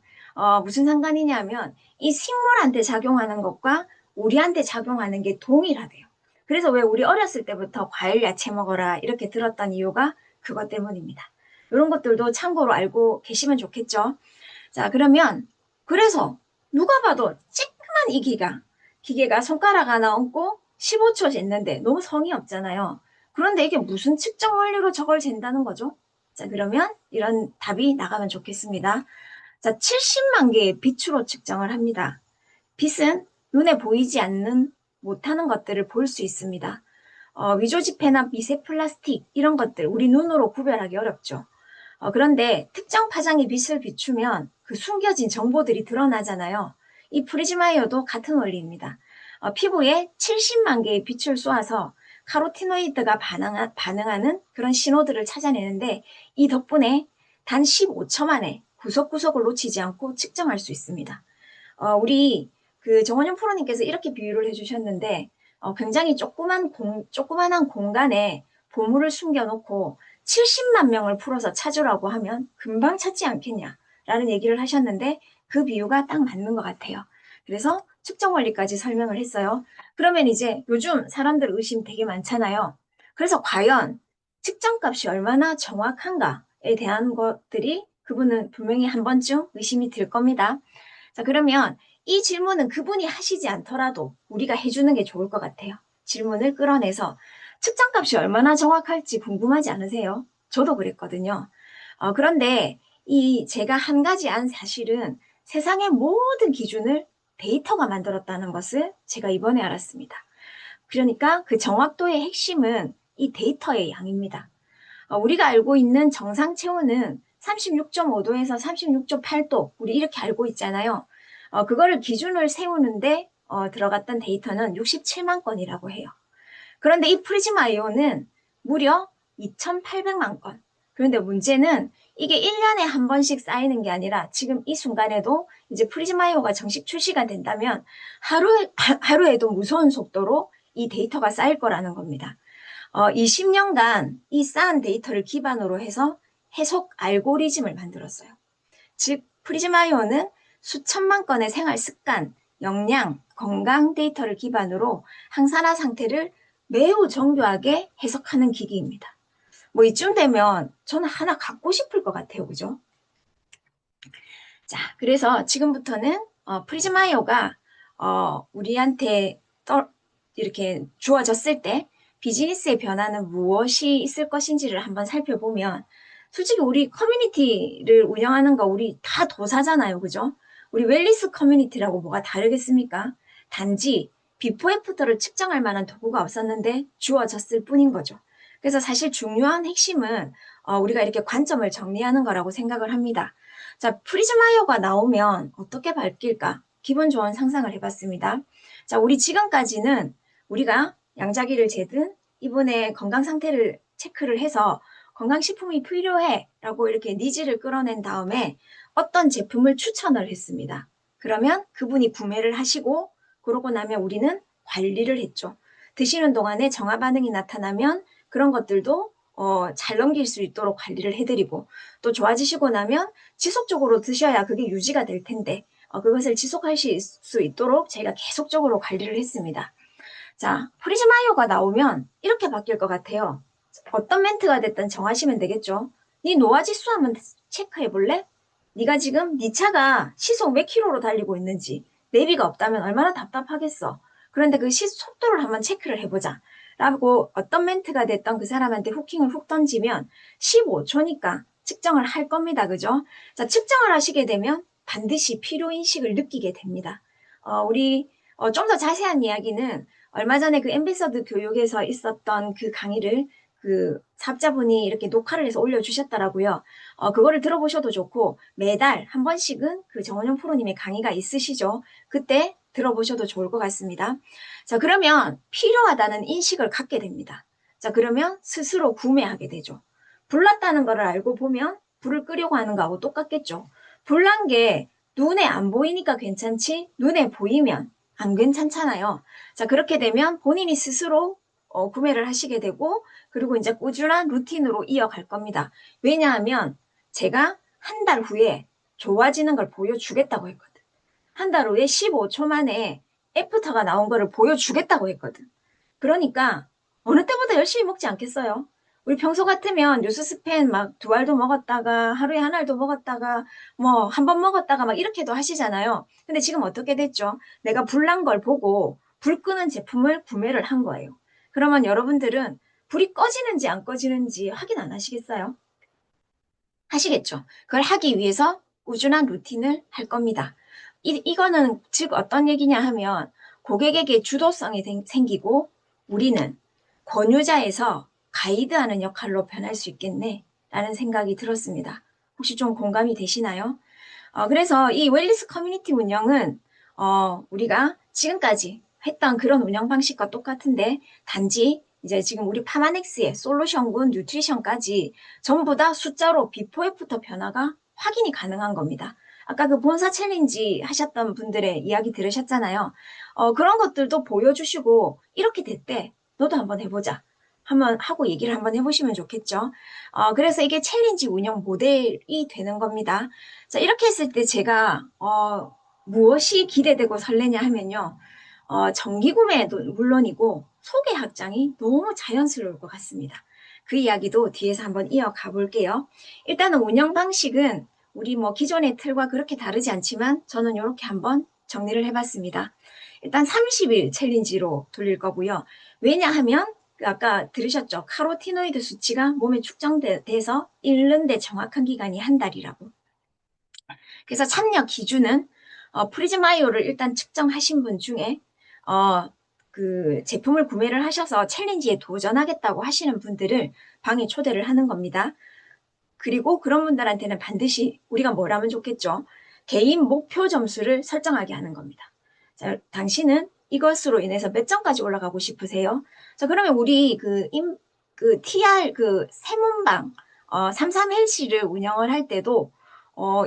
무슨 상관이냐 하면 이 식물한테 작용하는 것과 우리한테 작용하는 게 동일하대요. 그래서 왜 우리 어렸을 때부터 과일 야채 먹어라 이렇게 들었던 이유가 그것 때문입니다. 이런 것들도 참고로 알고 계시면 좋겠죠. 자, 그러면 그래서 누가 봐도 쬐끄만 이 기계가 손가락 하나 얹고 15초 쟀는데 너무 성의 없잖아요. 그런데 이게 무슨 측정 원리로 저걸 잰다는 거죠? 자, 그러면 이런 답이 나가면 좋겠습니다. 자, 70만 개의 빛으로 측정을 합니다. 빛은 눈에 보이지 않는 못하는 것들을 볼 수 있습니다. 위조지폐나 미세 플라스틱 이런 것들 우리 눈으로 구별하기 어렵죠. 그런데 특정 파장의 빛을 비추면 그 숨겨진 정보들이 드러나잖아요. 이 프리즈마이어도 같은 원리입니다. 피부에 70만 개의 빛을 쏘아서 카로티노이드가 반응하는 그런 신호들을 찾아내는데 이 덕분에 단 15초 만에 구석구석을 놓치지 않고 측정할 수 있습니다. 우리 그 정원영 프로님께서 이렇게 비유를 해주셨는데 굉장히 조그만한 공간에 보물을 숨겨놓고 70만 명을 풀어서 찾으라고 하면 금방 찾지 않겠냐라는 얘기를 하셨는데 그 비유가 딱 맞는 것 같아요. 그래서 측정 원리까지 설명을 했어요. 그러면 이제 요즘 사람들 의심 되게 많잖아요. 그래서 과연 측정값이 얼마나 정확한가에 대한 것들이 그분은 분명히 한 번쯤 의심이 들 겁니다. 자, 그러면 이 질문은 그분이 하시지 않더라도 우리가 해주는 게 좋을 것 같아요. 질문을 끌어내서 측정값이 얼마나 정확할지 궁금하지 않으세요? 저도 그랬거든요. 그런데 제가 한 가지 안 사실은 세상의 모든 기준을 데이터가 만들었다는 것을 제가 이번에 알았습니다. 그러니까 그 정확도의 핵심은 이 데이터의 양입니다. 우리가 알고 있는 정상 체온은 36.5도에서 36.8도 우리 이렇게 알고 있잖아요. 그거를 기준을 세우는데 들어갔던 데이터는 67만 건이라고 해요. 그런데 이 프리즘 IO는 무려 2,800만 건. 그런데 문제는 이게 1년에 한 번씩 쌓이는 게 아니라 지금 이 순간에도 이제 프리즘 IO가 정식 출시가 된다면 하루에도 무서운 속도로 이 데이터가 쌓일 거라는 겁니다. 20년간 이 쌓은 데이터를 기반으로 해서 해석 알고리즘을 만들었어요. 즉, 프리즘 IO는 수천만 건의 생활 습관, 역량, 건강 데이터를 기반으로 항산화 상태를 매우 정교하게 해석하는 기기입니다. 뭐 이쯤 되면 저는 하나 갖고 싶을 것 같아요. 그죠? 자, 그래서 지금부터는 프리즘 IO가 우리한테 이렇게 주어졌을 때 비즈니스의 변화는 무엇이 있을 것인지를 한번 살펴보면 솔직히 우리 커뮤니티를 운영하는 거 우리 다 도사잖아요. 그죠? 우리 웰니스 커뮤니티라고 뭐가 다르겠습니까? 단지 비포 애프터를 측정할 만한 도구가 없었는데 주어졌을 뿐인 거죠. 그래서 사실 중요한 핵심은 우리가 이렇게 관점을 정리하는 거라고 생각을 합니다. 자, 프리즘 IO가 나오면 어떻게 바뀔까? 기분 좋은 상상을 해봤습니다. 자, 우리 지금까지는 우리가 양자기를 재든 이번에 건강 상태를 체크를 해서 건강식품이 필요해 라고 이렇게 니즈를 끌어낸 다음에 어떤 제품을 추천을 했습니다. 그러면 그분이 구매를 하시고 그러고 나면 우리는 관리를 했죠. 드시는 동안에 정화 반응이 나타나면 그런 것들도 잘 넘길 수 있도록 관리를 해드리고 또 좋아지시고 나면 지속적으로 드셔야 그게 유지가 될 텐데 그것을 지속하실 수 있도록 저희가 계속적으로 관리를 했습니다. 자, 프리즘 IO가 나오면 이렇게 바뀔 것 같아요. 어떤 멘트가 됐든 정하시면 되겠죠. 네 노화지수 한번 체크해 볼래? 네가 지금 네 차가 시속 몇 킬로로 달리고 있는지 내비가 없다면 얼마나 답답하겠어. 그런데 그 속도를 한번 체크를 해보자. 라고 어떤 멘트가 됐던 그 사람한테 후킹을 훅 던지면 15초니까 측정을 할 겁니다. 그죠? 자, 측정을 하시게 되면 반드시 필요인식을 느끼게 됩니다. 우리 좀 더 자세한 이야기는 얼마 전에 그 엠베서드 교육에서 있었던 그 강의를 그 사업자분이 이렇게 녹화를 해서 올려주셨더라고요. 그거를 들어보셔도 좋고 매달 한 번씩은 그 정원영 프로님의 강의가 있으시죠. 그때 들어보셔도 좋을 것 같습니다. 자, 그러면 필요하다는 인식을 갖게 됩니다. 자, 그러면 스스로 구매하게 되죠. 불났다는 걸 알고 보면 불을 끄려고 하는 거하고 똑같겠죠. 불난 게 눈에 안 보이니까 괜찮지 눈에 보이면 안 괜찮잖아요. 자, 그렇게 되면 본인이 스스로 구매를 하시게 되고 그리고 이제 꾸준한 루틴으로 이어갈 겁니다. 왜냐하면 제가 한 달 후에 좋아지는 걸 보여주겠다고 했거든. 한 달 후에 15초 만에 애프터가 나온 거를 보여주겠다고 했거든. 그러니까 어느 때보다 열심히 먹지 않겠어요? 우리 평소 같으면 뉴스스펜 막 2알도 먹었다가 하루에 1알도 먹었다가 뭐 한 번 먹었다가 막 이렇게도 하시잖아요. 근데 지금 어떻게 됐죠? 내가 불난 걸 보고 불 끄는 제품을 구매를 한 거예요. 그러면 여러분들은 불이 꺼지는지 안 꺼지는지 확인 안 하시겠어요? 하시겠죠? 그걸 하기 위해서 꾸준한 루틴을 할 겁니다. 이거는 즉 어떤 얘기냐 하면 고객에게 주도성이 생기고 우리는 권유자에서 가이드하는 역할로 변할 수 있겠네 라는 생각이 들었습니다. 혹시 좀 공감이 되시나요? 그래서 이 웰니스 커뮤니티 운영은 우리가 지금까지 했던 그런 운영 방식과 똑같은데 단지 이제 지금 우리 파마넥스의 솔루션군 뉴트리션까지 전부 다 숫자로 비포 애프터 변화가 확인이 가능한 겁니다. 아까 그 본사 챌린지 하셨던 분들의 이야기 들으셨잖아요. 그런 것들도 보여주시고 이렇게 됐대. 너도 한번 해보자. 한번 하고 얘기를 한번 해보시면 좋겠죠. 그래서 이게 챌린지 운영 모델이 되는 겁니다. 자, 이렇게 했을 때 제가 무엇이 기대되고 설레냐 하면요. 정기 구매도 물론이고 소개 확장이 너무 자연스러울 것 같습니다. 그 이야기도 뒤에서 한번 이어가 볼게요. 일단은 운영 방식은 우리 뭐 기존의 틀과 그렇게 다르지 않지만 저는 이렇게 한번 정리를 해봤습니다. 일단 30일 챌린지로 돌릴 거고요. 왜냐하면 아까 들으셨죠? 카로티노이드 수치가 몸에 축적돼서 잃는데 정확한 기간이 한 달이라고. 그래서 참여 기준은 프리즘 IO를 일단 측정하신 분 중에 그 제품을 구매를 하셔서 챌린지에 도전하겠다고 하시는 분들을 방에 초대를 하는 겁니다. 그리고 그런 분들한테는 반드시 우리가 뭘 하면 좋겠죠? 개인 목표 점수를 설정하게 하는 겁니다. 자, 당신은 이것으로 인해서 몇 점까지 올라가고 싶으세요? 자, 그러면 우리 TR 세문방 33LC를 운영을 할 때도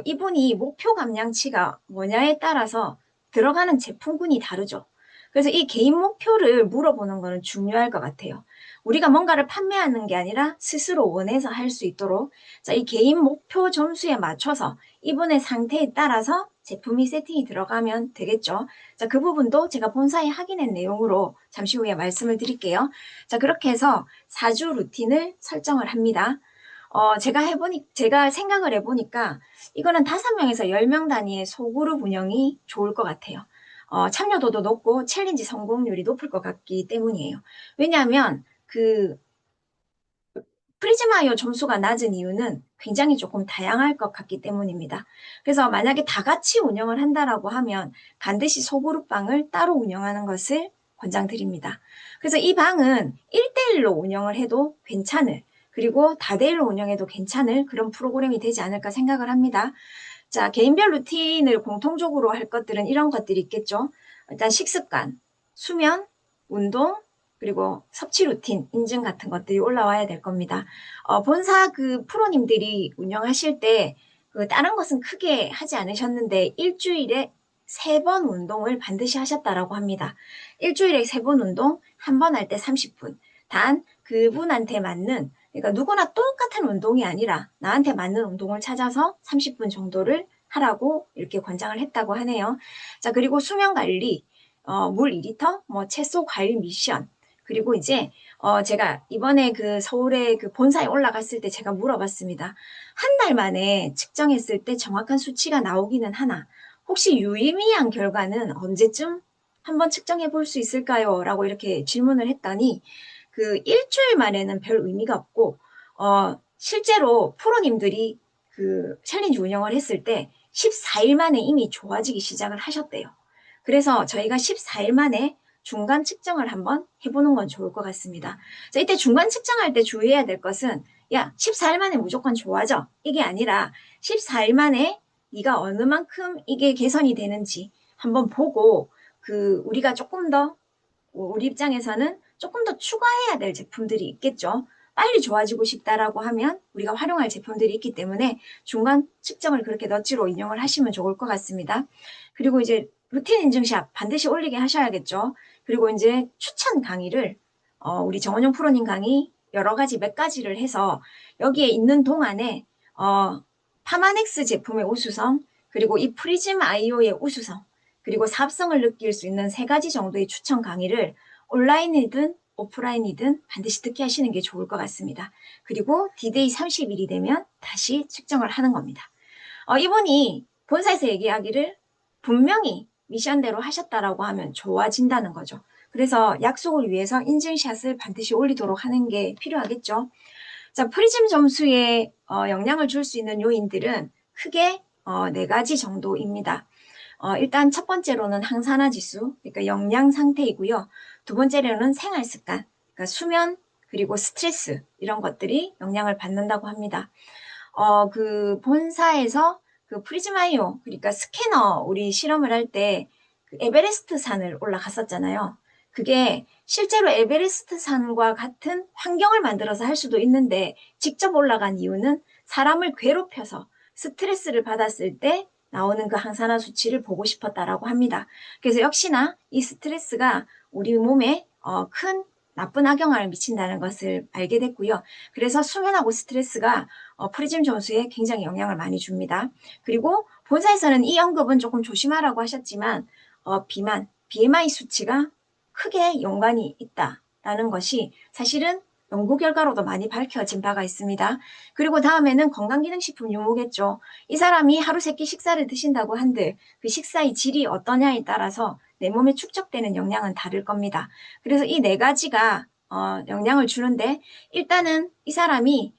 이분이 목표 감량치가 뭐냐에 따라서 들어가는 제품군이 다르죠. 그래서 이 개인 목표를 물어보는 거는 중요할 것 같아요. 우리가 뭔가를 판매하는 게 아니라 스스로 원해서 할 수 있도록 자, 이 개인 목표 점수에 맞춰서 이분의 상태에 따라서 제품이 세팅이 들어가면 되겠죠. 자, 그 부분도 제가 본사에 확인한 내용으로 잠시 후에 말씀을 드릴게요. 자, 그렇게 해서 4주 루틴을 설정을 합니다. 제가 생각을 해보니까 이거는 5명에서 10명 단위의 소그룹 운영이 좋을 것 같아요. 참여도도 높고 챌린지 성공률이 높을 것 같기 때문이에요. 왜냐하면 프리즈마이오 점수가 낮은 이유는 굉장히 조금 다양할 것 같기 때문입니다. 그래서 만약에 다 같이 운영을 한다라고 하면 반드시 소그룹방을 따로 운영하는 것을 권장드립니다. 그래서 이 방은 1대1로 운영을 해도 괜찮을, 그리고 다대일로 운영해도 괜찮을 그런 프로그램이 되지 않을까 생각을 합니다. 자, 개인별 루틴을 공통적으로 할 것들은 이런 것들이 있겠죠. 일단 식습관, 수면, 운동, 그리고 섭취 루틴, 인증 같은 것들이 올라와야 될 겁니다. 본사 프로님들이 운영하실 때 다른 것은 크게 하지 않으셨는데 일주일에 3번 운동을 반드시 하셨다라고 합니다. 일주일에 3번 운동, 한 번 할 때 30분. 단 그분한테 맞는, 그러니까 누구나 똑같은 운동이 아니라 나한테 맞는 운동을 찾아서 30분 정도를 하라고 이렇게 권장을 했다고 하네요. 자, 그리고 수면 관리, 물 2리터, 채소 과일 미션, 그리고 이제 제가 이번에 서울에 본사에 올라갔을 때 제가 물어봤습니다. 한 달 만에 측정했을 때 정확한 수치가 나오기는 하나 혹시 유의미한 결과는 언제쯤 한번 측정해 볼 수 있을까요? 라고 이렇게 질문을 했더니 일주일 만에는 별 의미가 없고 실제로 프로님들이 챌린지 운영을 했을 때 14일 만에 이미 좋아지기 시작을 하셨대요. 그래서 저희가 14일 만에 중간 측정을 한번 해보는 건 좋을 것 같습니다. 자, 이때 중간 측정할 때 주의해야 될 것은 14일 만에 무조건 좋아져. 이게 아니라 14일 만에 네가 어느 만큼 이게 개선이 되는지 한번 보고 우리가 조금 더 우리 입장에서는 조금 더 추가해야 될 제품들이 있겠죠. 빨리 좋아지고 싶다라고 하면 우리가 활용할 제품들이 있기 때문에 중간 측정을 그렇게 넛지로 인용을 하시면 좋을 것 같습니다. 그리고 이제 루틴 인증샷 반드시 올리게 하셔야겠죠. 그리고 이제 추천 강의를 우리 정원용 프로님 강의 여러 가지 몇 가지를 해서 여기에 있는 동안에 파마넥스 제품의 우수성, 그리고 이 프리즘 아이오의 우수성, 그리고 사업성을 느낄 수 있는 3가지 정도의 추천 강의를 온라인이든 오프라인이든 반드시 듣게 하시는 게 좋을 것 같습니다. 그리고 D-Day 30일이 되면 다시 측정을 하는 겁니다. 이분이 본사에서 얘기하기를 분명히 미션대로 하셨다라고 하면 좋아진다는 거죠. 그래서 약속을 위해서 인증샷을 반드시 올리도록 하는 게 필요하겠죠. 자, 프리즘 점수에 영향을 줄 수 있는 요인들은 크게 4가지 정도입니다. 일단 첫 번째로는 항산화 지수, 그러니까 영양 상태이고요. 두 번째로는 생활 습관, 그러니까 수면, 그리고 스트레스 이런 것들이 영향을 받는다고 합니다. 본사에서 프리즈마이오, 그러니까 스캐너 우리 실험을 할 때 에베레스트 산을 올라갔었잖아요. 그게 실제로 에베레스트 산과 같은 환경을 만들어서 할 수도 있는데 직접 올라간 이유는 사람을 괴롭혀서 스트레스를 받았을 때 나오는 그 항산화 수치를 보고 싶었다라고 합니다. 그래서 역시나 이 스트레스가 우리 몸에 큰 나쁜 악영향을 미친다는 것을 알게 됐고요. 그래서 수면하고 스트레스가 프리즘 점수에 굉장히 영향을 많이 줍니다. 그리고 본사에서는 이 언급은 조금 조심하라고 하셨지만 비만, BMI 수치가 크게 연관이 있다라는 것이 사실은 연구 결과로도 많이 밝혀진 바가 있습니다. 그리고 다음에는 건강기능식품 유무겠죠. 이 사람이 하루 3끼 식사를 드신다고 한들 그 식사의 질이 어떠냐에 따라서 내 몸에 축적되는 영양은 다를 겁니다. 그래서 이 4가지가 영향을 주는데 일단은 이 사람이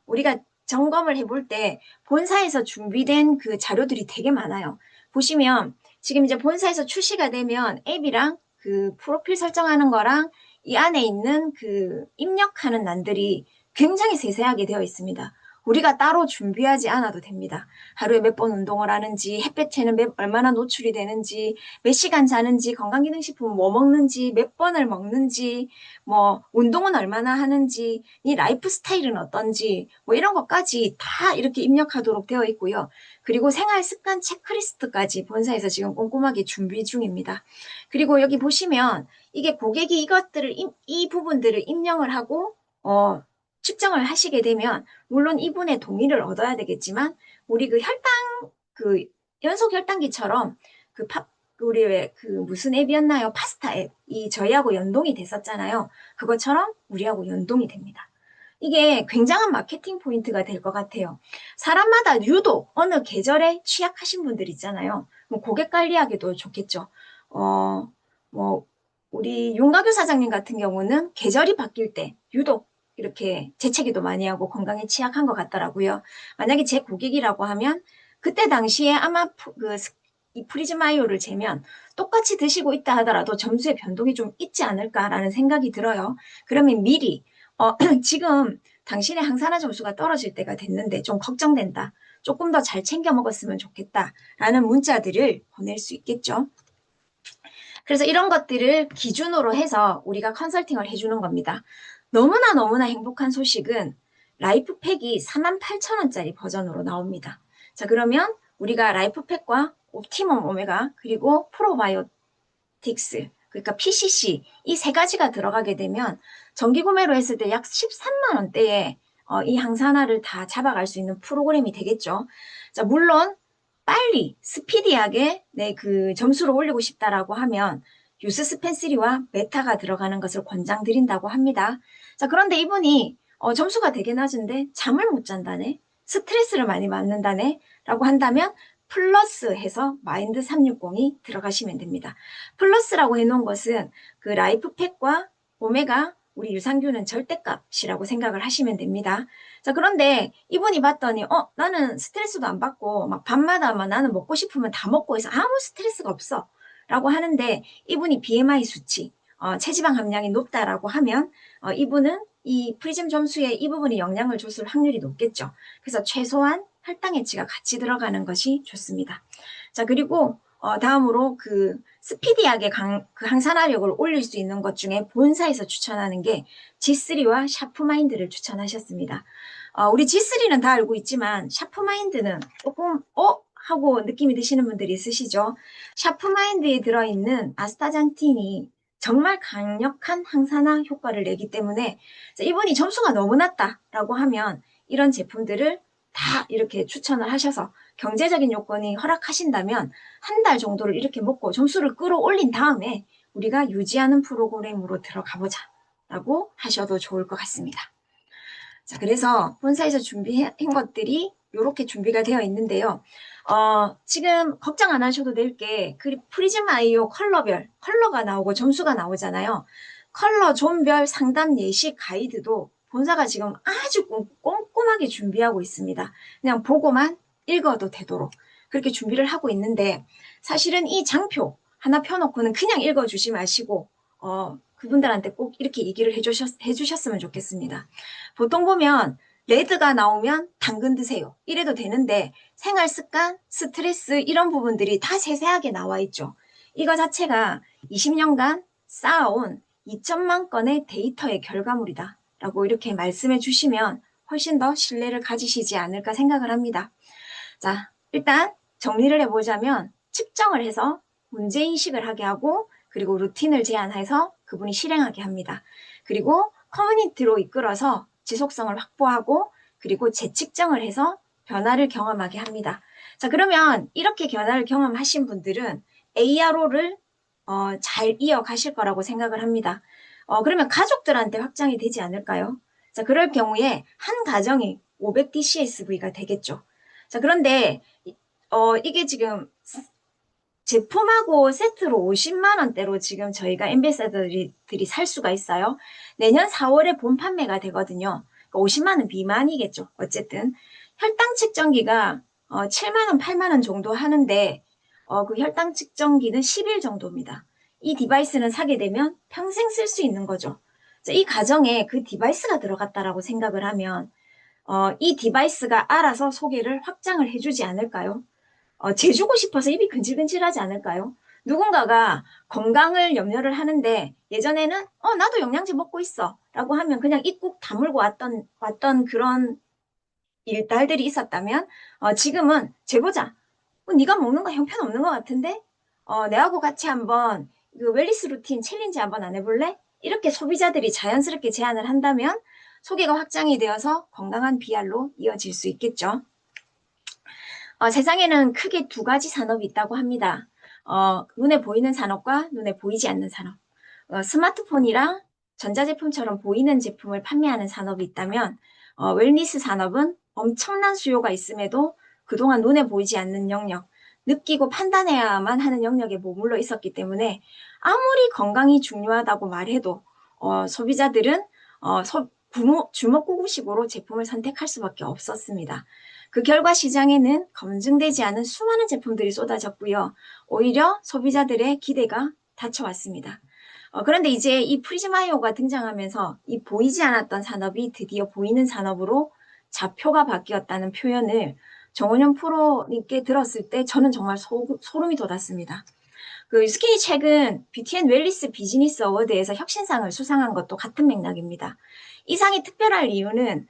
우리가 점검을 해볼 때 본사에서 준비된 그 자료들이 되게 많아요. 보시면 지금 이제 본사에서 출시가 되면 앱이랑 그 프로필 설정하는 거랑 이 안에 있는 그 입력하는 난들이 굉장히 세세하게 되어 있습니다. 우리가 따로 준비하지 않아도 됩니다. 하루에 몇 번 운동을 하는지, 햇볕에는 얼마나 노출이 되는지, 몇 시간 자는지, 건강기능식품 뭐 먹는지, 몇 번을 먹는지, 뭐 운동은 얼마나 하는지, 이 라이프 스타일은 어떤지, 뭐 이런 것까지 다 이렇게 입력하도록 되어 있고요. 그리고 생활 습관 체크리스트까지 본사에서 지금 꼼꼼하게 준비 중입니다. 그리고 여기 보시면 이게 고객이 이것들을 이 부분들을 입력을 하고 측정을 하시게 되면 물론 이분의 동의를 얻어야 되겠지만 우리 그 연속 혈당기처럼 우리 왜 무슨 앱이었나요? 파스타 앱. 이 저희하고 연동이 됐었잖아요. 그것처럼 우리하고 연동이 됩니다. 이게 굉장한 마케팅 포인트가 될 것 같아요. 사람마다 유독 어느 계절에 취약하신 분들 있잖아요. 뭐 고객 관리하기도 좋겠죠. 뭐 우리 윤가교 사장님 같은 경우는 계절이 바뀔 때 유독 이렇게 재채기도 많이 하고 건강에 취약한 것 같더라고요. 만약에 제 고객이라고 하면 그때 당시에 아마 이 프리즘 아이오를 재면 똑같이 드시고 있다 하더라도 점수의 변동이 좀 있지 않을까라는 생각이 들어요. 그러면 미리 지금 당신의 항산화 점수가 떨어질 때가 됐는데 좀 걱정된다. 조금 더 잘 챙겨 먹었으면 좋겠다라는 문자들을 보낼 수 있겠죠. 그래서 이런 것들을 기준으로 해서 우리가 컨설팅을 해주는 겁니다. 너무나 행복한 소식은 라이프팩이 48,000원짜리 버전으로 나옵니다. 자, 그러면 우리가 라이프팩과 옵티멈 오메가 그리고 프로바이오틱스 그러니까 PCC 이 세 가지가 들어가게 되면 정기 구매로 했을 때 약 13만 원대에 이 항산화를 다 잡아갈 수 있는 프로그램이 되겠죠. 자, 물론 빨리 스피디하게 그 점수를 올리고 싶다라고 하면 유스스펜3와 메타가 들어가는 것을 권장드린다고 합니다. 자, 그런데 이분이 점수가 되게 낮은데 잠을 못 잔다네, 스트레스를 많이 받는다네 라고 한다면 플러스 해서 마인드 360이 들어가시면 됩니다. 플러스라고 해놓은 것은 그 라이프팩과 오메가 우리 유산균은 절대값이라고 생각을 하시면 됩니다. 자, 그런데 이분이 봤더니 나는 스트레스도 안 받고 막 밤마다 나는 먹고 싶으면 다 먹고 해서 아무 스트레스가 없어 라고 하는데 이분이 BMI 수치 체지방 함량이 높다라고 하면 이분은 이 프리즘 점수에 이 부분이 영향을 줬을 확률이 높겠죠. 그래서 최소한 혈당해치가 같이 들어가는 것이 좋습니다. 자, 그리고 다음으로 그 스피디하게 그 항산화력을 올릴 수 있는 것 중에 본사에서 추천하는 게 G3와 샤프마인드를 추천하셨습니다. 우리 G3는 다 알고 있지만 샤프마인드는 조금 하고 느낌이 드시는 분들이 있으시죠. 샤프마인드에 들어있는 아스타잔틴이 정말 강력한 항산화 효과를 내기 때문에 이분이 점수가 너무 낮다라고 하면 이런 제품들을 다 이렇게 추천을 하셔서 경제적인 요건이 허락하신다면 한 달 정도를 이렇게 먹고 점수를 끌어올린 다음에 우리가 유지하는 프로그램으로 들어가 보자 라고 하셔도 좋을 것 같습니다. 자, 그래서 본사에서 준비한 것들이 이렇게 준비가 되어 있는데요. 지금 걱정 안 하셔도 될 게 프리즘 아이오 컬러가 나오고 점수가 나오잖아요. 컬러 존별 상담 예시 가이드도 본사가 지금 아주 꼼꼼하게 준비하고 있습니다. 그냥 보고만 읽어도 되도록 그렇게 준비를 하고 있는데 사실은 이 장표 하나 펴놓고는 그냥 읽어주지 마시고 그분들한테 꼭 이렇게 얘기를 해주셨으면 좋겠습니다. 보통 보면 레드가 나오면 당근 드세요 이래도 되는데 생활습관, 스트레스 이런 부분들이 다 세세하게 나와 있죠. 이거 자체가 20년간 쌓아온 2천만 건의 데이터의 결과물이다 라고 이렇게 말씀해 주시면 훨씬 더 신뢰를 가지시지 않을까 생각을 합니다. 자, 일단 정리를 해보자면 측정을 해서 문제인식을 하게 하고 그리고 루틴을 제안해서 그분이 실행하게 합니다. 그리고 커뮤니티로 이끌어서 지속성을 확보하고 그리고 재측정을 해서 변화를 경험하게 합니다. 자, 그러면 이렇게 변화를 경험하신 분들은 ARO를 잘 이어가실 거라고 생각을 합니다. 그러면 가족들한테 확장이 되지 않을까요? 자, 그럴 경우에 한 가정이 500DCSV가 되겠죠. 자, 그런데 이게 지금 제품하고 세트로 50만 원대로 지금 저희가 엠베서더들이 살 수가 있어요. 내년 4월에 본 판매가 되거든요. 50만 원 미만이겠죠. 어쨌든 혈당 측정기가 7만 원, 8만 원 정도 하는데 그 혈당 측정기는 10일 정도입니다. 이 디바이스는 사게 되면 평생 쓸 수 있는 거죠. 자, 이 가정에 그 디바이스가 들어갔다라고 생각을 하면 이 디바이스가 알아서 소개를 확장을 해주지 않을까요? 재주고 싶어서 입이 근질근질하지 않을까요? 누군가가 건강을 염려를 하는데 예전에는 나도 영양제 먹고 있어 라고 하면 그냥 입 꾹 다물고 왔던 그런 일달들이 있었다면 지금은 재보자. 네가 먹는 거 형편없는 것 같은데 내하고 같이 한번 그 웰리스 루틴 챌린지 한번 안 해볼래? 이렇게 소비자들이 자연스럽게 제안을 한다면 소개가 확장이 되어서 건강한 BR로 이어질 수 있겠죠. 세상에는 크게 두 가지 산업이 있다고 합니다. 눈에 보이는 산업과 눈에 보이지 않는 산업. 스마트폰이랑 전자제품처럼 보이는 제품을 판매하는 산업이 있다면 웰니스 산업은 엄청난 수요가 있음에도 그동안 눈에 보이지 않는 영역, 느끼고 판단해야만 하는 영역에 머물러 있었기 때문에 아무리 건강이 중요하다고 말해도 소비자들은 주먹구구식으로 제품을 선택할 수밖에 없었습니다. 그 결과 시장에는 검증되지 않은 수많은 제품들이 쏟아졌고요. 오히려 소비자들의 기대가 닫혀왔습니다. 그런데 이제 이 프리즈마이오가 등장하면서 이 보이지 않았던 산업이 드디어 보이는 산업으로 좌표가 바뀌었다는 표현을 정원영 프로님께 들었을 때 저는 정말 소름이 돋았습니다. 그 스키니 최근 뷰티앤 웰리스 비즈니스 어워드에서 혁신상을 수상한 것도 같은 맥락입니다. 이 상이 특별할 이유는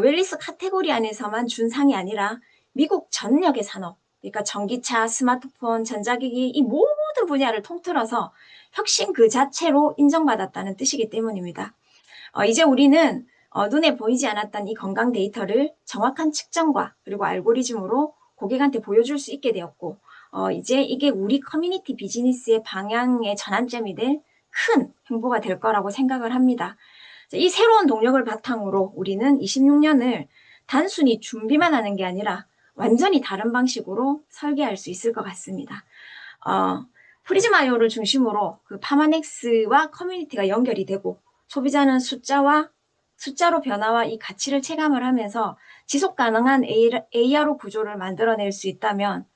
웰리스 카테고리 안에서만 준 상이 아니라 미국 전역의 산업, 그러니까 전기차, 스마트폰, 전자기기 이 모든 분야를 통틀어서 혁신 그 자체로 인정받았다는 뜻이기 때문입니다. 이제 우리는 눈에 보이지 않았던 이 건강 데이터를 정확한 측정과 그리고 알고리즘으로 고객한테 보여줄 수 있게 되었고 이제 이게 우리 커뮤니티 비즈니스의 방향의 전환점이 될 큰 행보가 될 거라고 생각을 합니다. 이 새로운 동력을 바탕으로 우리는 26년을 단순히 준비만 하는 게 아니라 완전히 다른 방식으로 설계할 수 있을 것 같습니다. 프리즈마이오를 중심으로 그 파마넥스와 커뮤니티가 연결이 되고 소비자는 숫자로 변화와 이 가치를 체감을 하면서 지속 가능한 ARO 구조를 만들어낼 수 있다면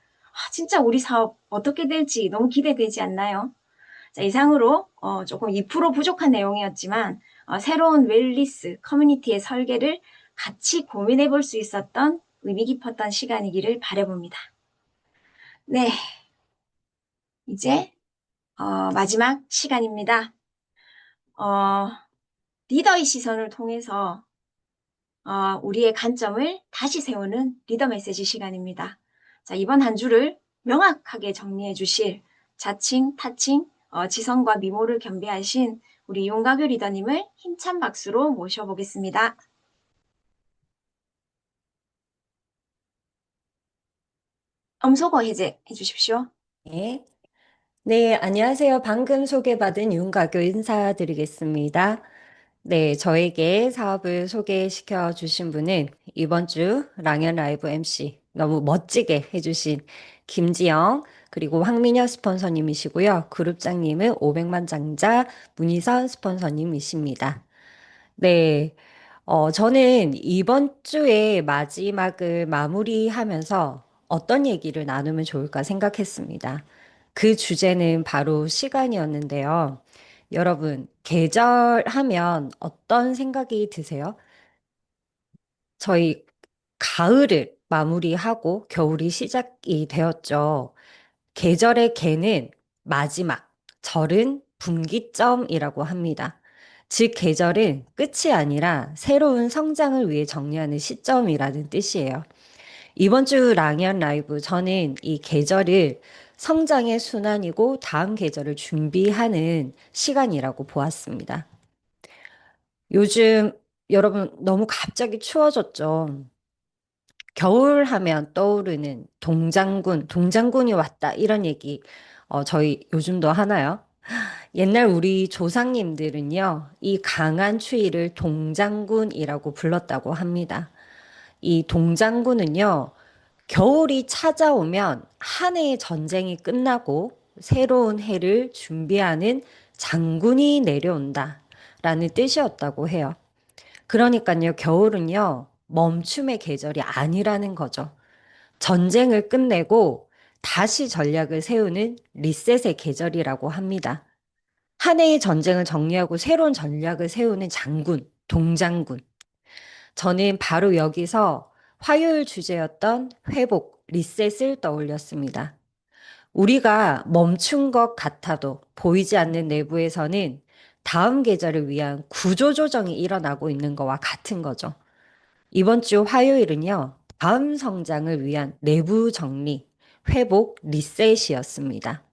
진짜 우리 사업 어떻게 될지 너무 기대되지 않나요? 자, 이상으로 조금 2% 부족한 내용이었지만 새로운 웰리스 커뮤니티의 설계를 같이 고민해 볼 수 있었던 의미 깊었던 시간이기를 바라봅니다. 네, 이제 마지막 시간입니다. 리더의 시선을 통해서 우리의 관점을 다시 세우는 리더 메시지 시간입니다. 자, 이번 한 주를 명확하게 정리해 주실 자칭, 타칭, 지성과 미모를 겸비하신 우리 윤가교 리더님을 힘찬 박수로 모셔보겠습니다. 음소거 해제 해주십시오. 네. 네, 안녕하세요. 방금 소개받은 윤가교 인사드리겠습니다. 네, 저에게 사업을 소개시켜 주신 분은 이번 주 랑연 라이브 MC 너무 멋지게 해주신 김지영 그리고 황민여 스폰서님이시고요. 그룹장님은 500만 장자 문희선 스폰서님이십니다. 네, 저는 이번 주의 마지막을 마무리하면서 어떤 얘기를 나누면 좋을까 생각했습니다. 그 주제는 바로 시간이었는데요. 여러분, 계절 하면 어떤 생각이 드세요? 저희 가을을 마무리하고 겨울이 시작이 되었죠. 계절의 개는 마지막, 절은 분기점이라고 합니다. 즉, 계절은 끝이 아니라 새로운 성장을 위해 정리하는 시점이라는 뜻이에요. 이번 주 랑연 라이브, 저는 이 계절을 성장의 순환이고 다음 계절을 준비하는 시간이라고 보았습니다. 요즘 여러분 너무 갑자기 추워졌죠. 겨울 하면 떠오르는 동장군이 왔다 이런 얘기 저희 요즘도 하나요? 옛날 우리 조상님들은요, 이 강한 추위를 동장군이라고 불렀다고 합니다. 이 동장군은요, 겨울이 찾아오면 한 해의 전쟁이 끝나고 새로운 해를 준비하는 장군이 내려온다 라는 뜻이었다고 해요. 그러니까요, 겨울은요, 멈춤의 계절이 아니라는 거죠. 전쟁을 끝내고 다시 전략을 세우는 리셋의 계절이라고 합니다. 한 해의 전쟁을 정리하고 새로운 전략을 세우는 장군, 동장군. 저는 바로 여기서 화요일 주제였던 회복, 리셋을 떠올렸습니다. 우리가 멈춘 것 같아도 보이지 않는 내부에서는 다음 계절을 위한 구조조정이 일어나고 있는 것과 같은 거죠. 이번 주 화요일은요, 다음 성장을 위한 내부 정리, 회복, 리셋이었습니다.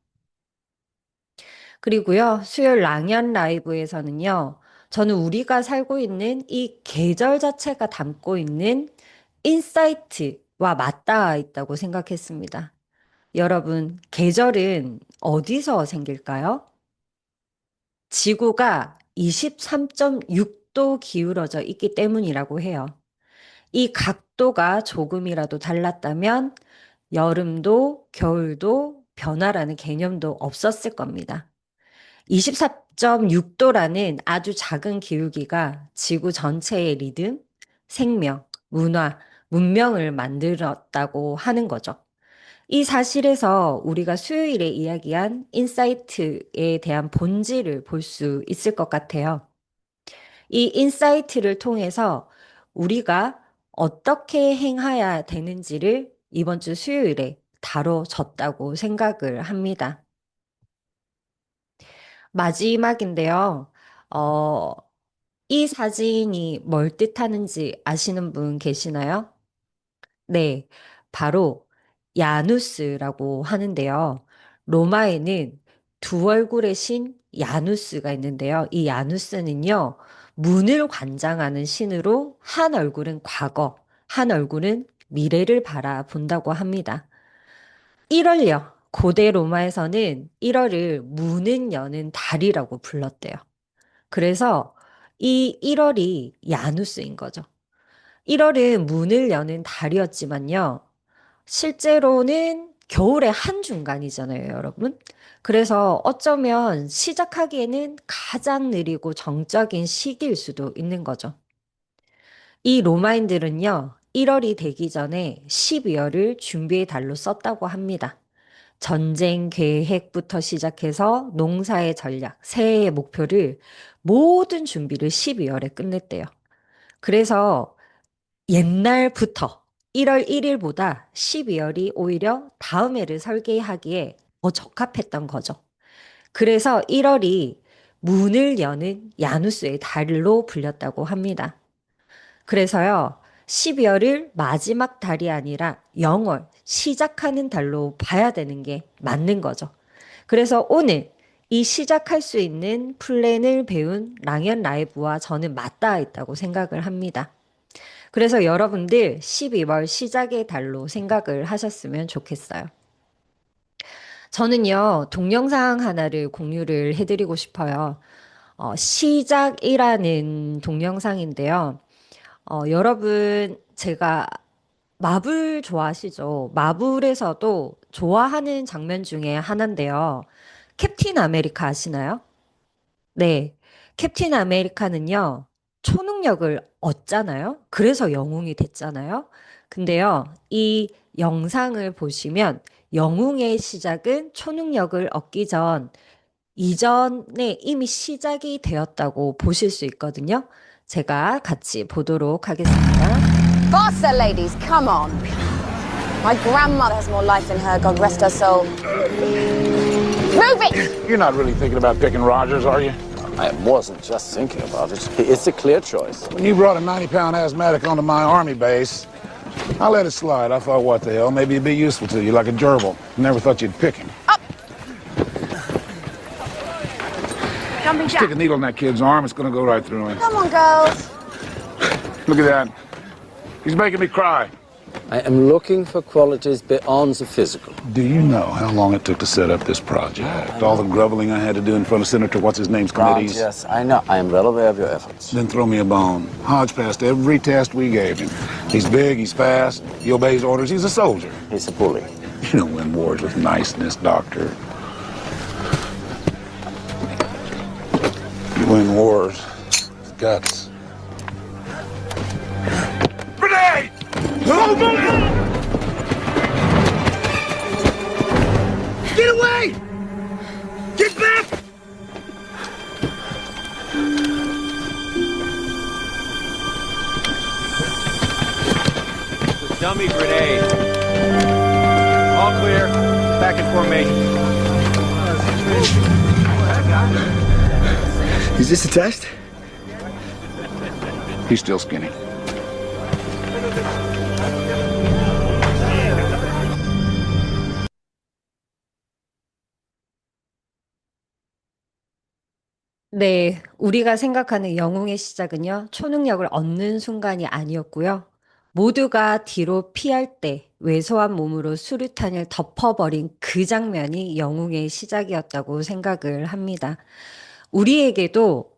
그리고요, 수요일 랑연 라이브에서는요, 저는 우리가 살고 있는 이 계절 자체가 담고 있는 인사이트와 맞닿아 있다고 생각했습니다. 여러분, 계절은 어디서 생길까요? 지구가 23.6도 기울어져 있기 때문이라고 해요. 이 각도가 조금이라도 달랐다면 여름도 겨울도 변화라는 개념도 없었을 겁니다. 24.6도라는 아주 작은 기울기가 지구 전체의 리듬, 생명, 문화, 문명을 만들었다고 하는 거죠. 이 사실에서 우리가 수요일에 이야기한 인사이트에 대한 본질을 볼 수 있을 것 같아요. 이 인사이트를 통해서 우리가 어떻게 행해야 되는지를 이번 주 수요일에 다뤄졌다고 생각을 합니다. 마지막인데요. 이 사진이 뭘 뜻하는지 아시는 분 계시나요? 네, 바로 야누스라고 하는데요. 로마에는 두 얼굴의 신 야누스가 있는데요. 이 야누스는요, 문을 관장하는 신으로 한 얼굴은 과거, 한 얼굴은 미래를 바라본다고 합니다. 1월요. 고대 로마에서는 1월을 문은 여는 달이라고 불렀대요. 그래서 이 1월이 야누스인 거죠. 1월은 문을 여는 달이었지만요. 실제로는 겨울의 한중간이잖아요, 여러분. 그래서 어쩌면 시작하기에는 가장 느리고 정적인 시기일 수도 있는 거죠. 이 로마인들은요, 1월이 되기 전에 12월을 준비의 달로 썼다고 합니다. 전쟁 계획부터 시작해서 농사의 전략, 새해의 목표를 모든 준비를 12월에 끝냈대요. 그래서 옛날부터 1월 1일보다 12월이 오히려 다음 해를 설계하기에 더 적합했던 거죠. 그래서 1월이 문을 여는 야누스의 달로 불렸다고 합니다. 그래서요, 12월을 마지막 달이 아니라 영월, 시작하는 달로 봐야 되는 게 맞는 거죠. 그래서 오늘 이 시작할 수 있는 플랜을 배운 랑연 라이브와 저는 맞닿아 있다고 생각을 합니다. 그래서 여러분들 12월 시작의 달로 생각을 하셨으면 좋겠어요. 저는요, 동영상 하나를 공유를 해드리고 싶어요. 시작이라는 동영상인데요. 여러분, 제가 마블 좋아하시죠? 마블에서도 좋아하는 장면 중에 하나인데요. 캡틴 아메리카 아시나요? 네. 캡틴 아메리카는요, 초능력을 얻잖아요. 그래서 영웅이 됐잖아요. 근데요, 이 영상을 보시면 영웅의 시작은 초능력을 얻기 이전에 이미 시작이 되었다고 보실 수 있거든요. 제가 같이 보도록 하겠습니다. Faster, ladies, come on. My grandmother has more life in her, God rest her soul. Move it! You're not really thinking about picking Rogers, are you? I wasn't just thinking about it. It's a clear choice. When you brought a 90-pound asthmatic onto my army base, I let it slide. I thought, what the hell, maybe it'd be useful to you, like a gerbil. Never thought you'd pick him. Up! Jumping jack. Stick a needle in that kid's arm, it's gonna go right through him. Come on, girls. Look at that. He's making me cry. I am looking for qualities beyond the physical. Do you know how long it took to set up this project? All the groveling I had to do in front of Senator What's-His-Name's committees? Yes, I know. I am well aware of your efforts. Then throw me a bone. Hodge passed every test we gave him. He's big, he's fast, he obeys orders, he's a soldier. He's a bully. You don't win wars with niceness, Doctor. You win wars with guts. Grenade! Get away! Get back! Dummy grenade. All clear. Back in formation. Is this a test? He's still skinny. 네, 우리가 생각하는 영웅의 시작은요, 초능력을 얻는 순간이 아니었고요. 모두가 뒤로 피할 때 왜소한 몸으로 수류탄을 덮어버린 그 장면이 영웅의 시작이었다고 생각을 합니다. 우리에게도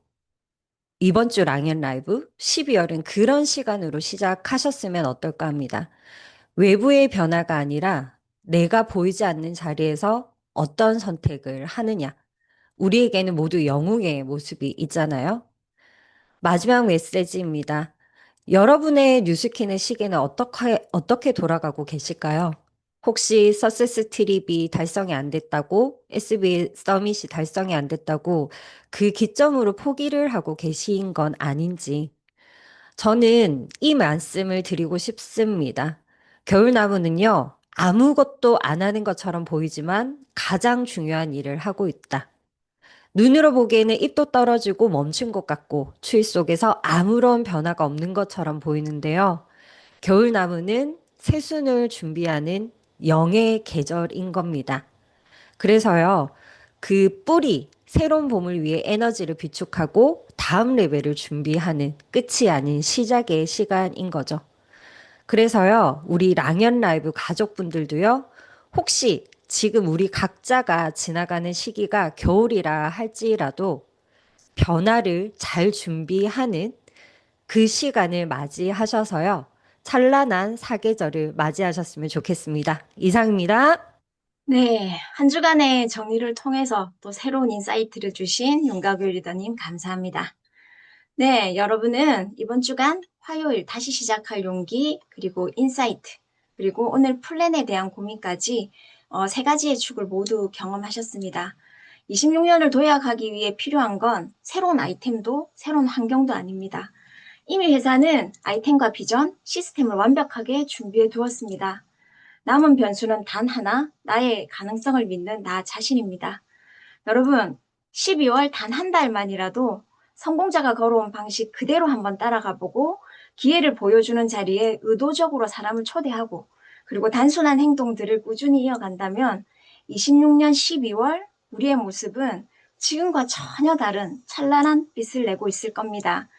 이번 주 랑앤 라이브 12월은 그런 시간으로 시작하셨으면 어떨까 합니다. 외부의 변화가 아니라 내가 보이지 않는 자리에서 어떤 선택을 하느냐. 우리에게는 모두 영웅의 모습이 있잖아요. 마지막 메시지입니다. 여러분의 뉴스킨의 시계는 어떻게 돌아가고 계실까요? 혹시 서세스 트립이 달성이 안 됐다고, SB 서밋이 달성이 안 됐다고 그 기점으로 포기를 하고 계신 건 아닌지 저는 이 말씀을 드리고 싶습니다. 겨울나무는요, 아무것도 안 하는 것처럼 보이지만 가장 중요한 일을 하고 있다. 눈으로 보기에는 잎도 떨어지고 멈춘 것 같고 추위 속에서 아무런 변화가 없는 것처럼 보이는데요. 겨울나무는 새순을 준비하는 영의 계절인 겁니다. 그래서요, 그 뿌리, 새로운 봄을 위해 에너지를 비축하고 다음 레벨을 준비하는 끝이 아닌 시작의 시간인 거죠. 그래서요, 우리 랑앤 라이브 가족분들도요, 혹시 지금 우리 각자가 지나가는 시기가 겨울이라 할지라도 변화를 잘 준비하는 그 시간을 맞이하셔서요. 찬란한 사계절을 맞이하셨으면 좋겠습니다. 이상입니다. 네, 한 주간의 정리를 통해서 또 새로운 인사이트를 주신 윤가글 리더님 감사합니다. 네, 여러분은 이번 주간 화요일 다시 시작할 용기, 그리고 인사이트, 그리고 오늘 플랜에 대한 고민까지 세 가지의 축을 모두 경험하셨습니다. 26년을 도약하기 위해 필요한 건 새로운 아이템도 새로운 환경도 아닙니다. 이미 회사는 아이템과 비전, 시스템을 완벽하게 준비해 두었습니다. 남은 변수는 단 하나, 나의 가능성을 믿는 나 자신입니다. 여러분, 12월 단 한 달만이라도 성공자가 걸어온 방식 그대로 한번 따라가 보고 기회를 보여주는 자리에 의도적으로 사람을 초대하고 그리고 단순한 행동들을 꾸준히 이어간다면 26년 12월 우리의 모습은 지금과 전혀 다른 찬란한 빛을 내고 있을 겁니다.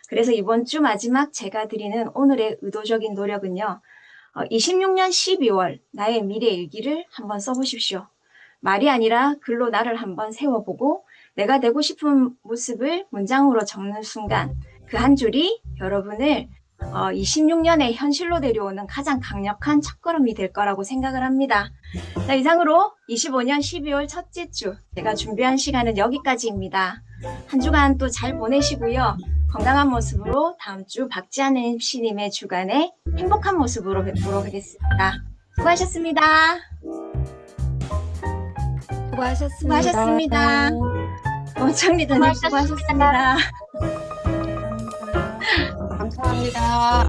그래서 이번 주 마지막 제가 드리는 오늘의 의도적인 노력은요. 26년 12월 나의 미래 일기를 한번 써보십시오. 말이 아니라 글로 나를 한번 세워보고 내가 되고 싶은 모습을 문장으로 적는 순간 그 한 줄이 여러분을 26년의 현실로 데려오는 가장 강력한 첫걸음이 될 거라고 생각을 합니다. 자, 이상으로 25년 12월 첫째 주 제가 준비한 시간은 여기까지입니다. 한 주간 또 잘 보내시고요. 건강한 모습으로 다음 주 박지한 MC님의 주간에 행복한 모습으로 뵙도록 하겠습니다. 수고하셨습니다. 수고하셨습니다. 원창 리더님 수고하셨습니다. 감사합니다.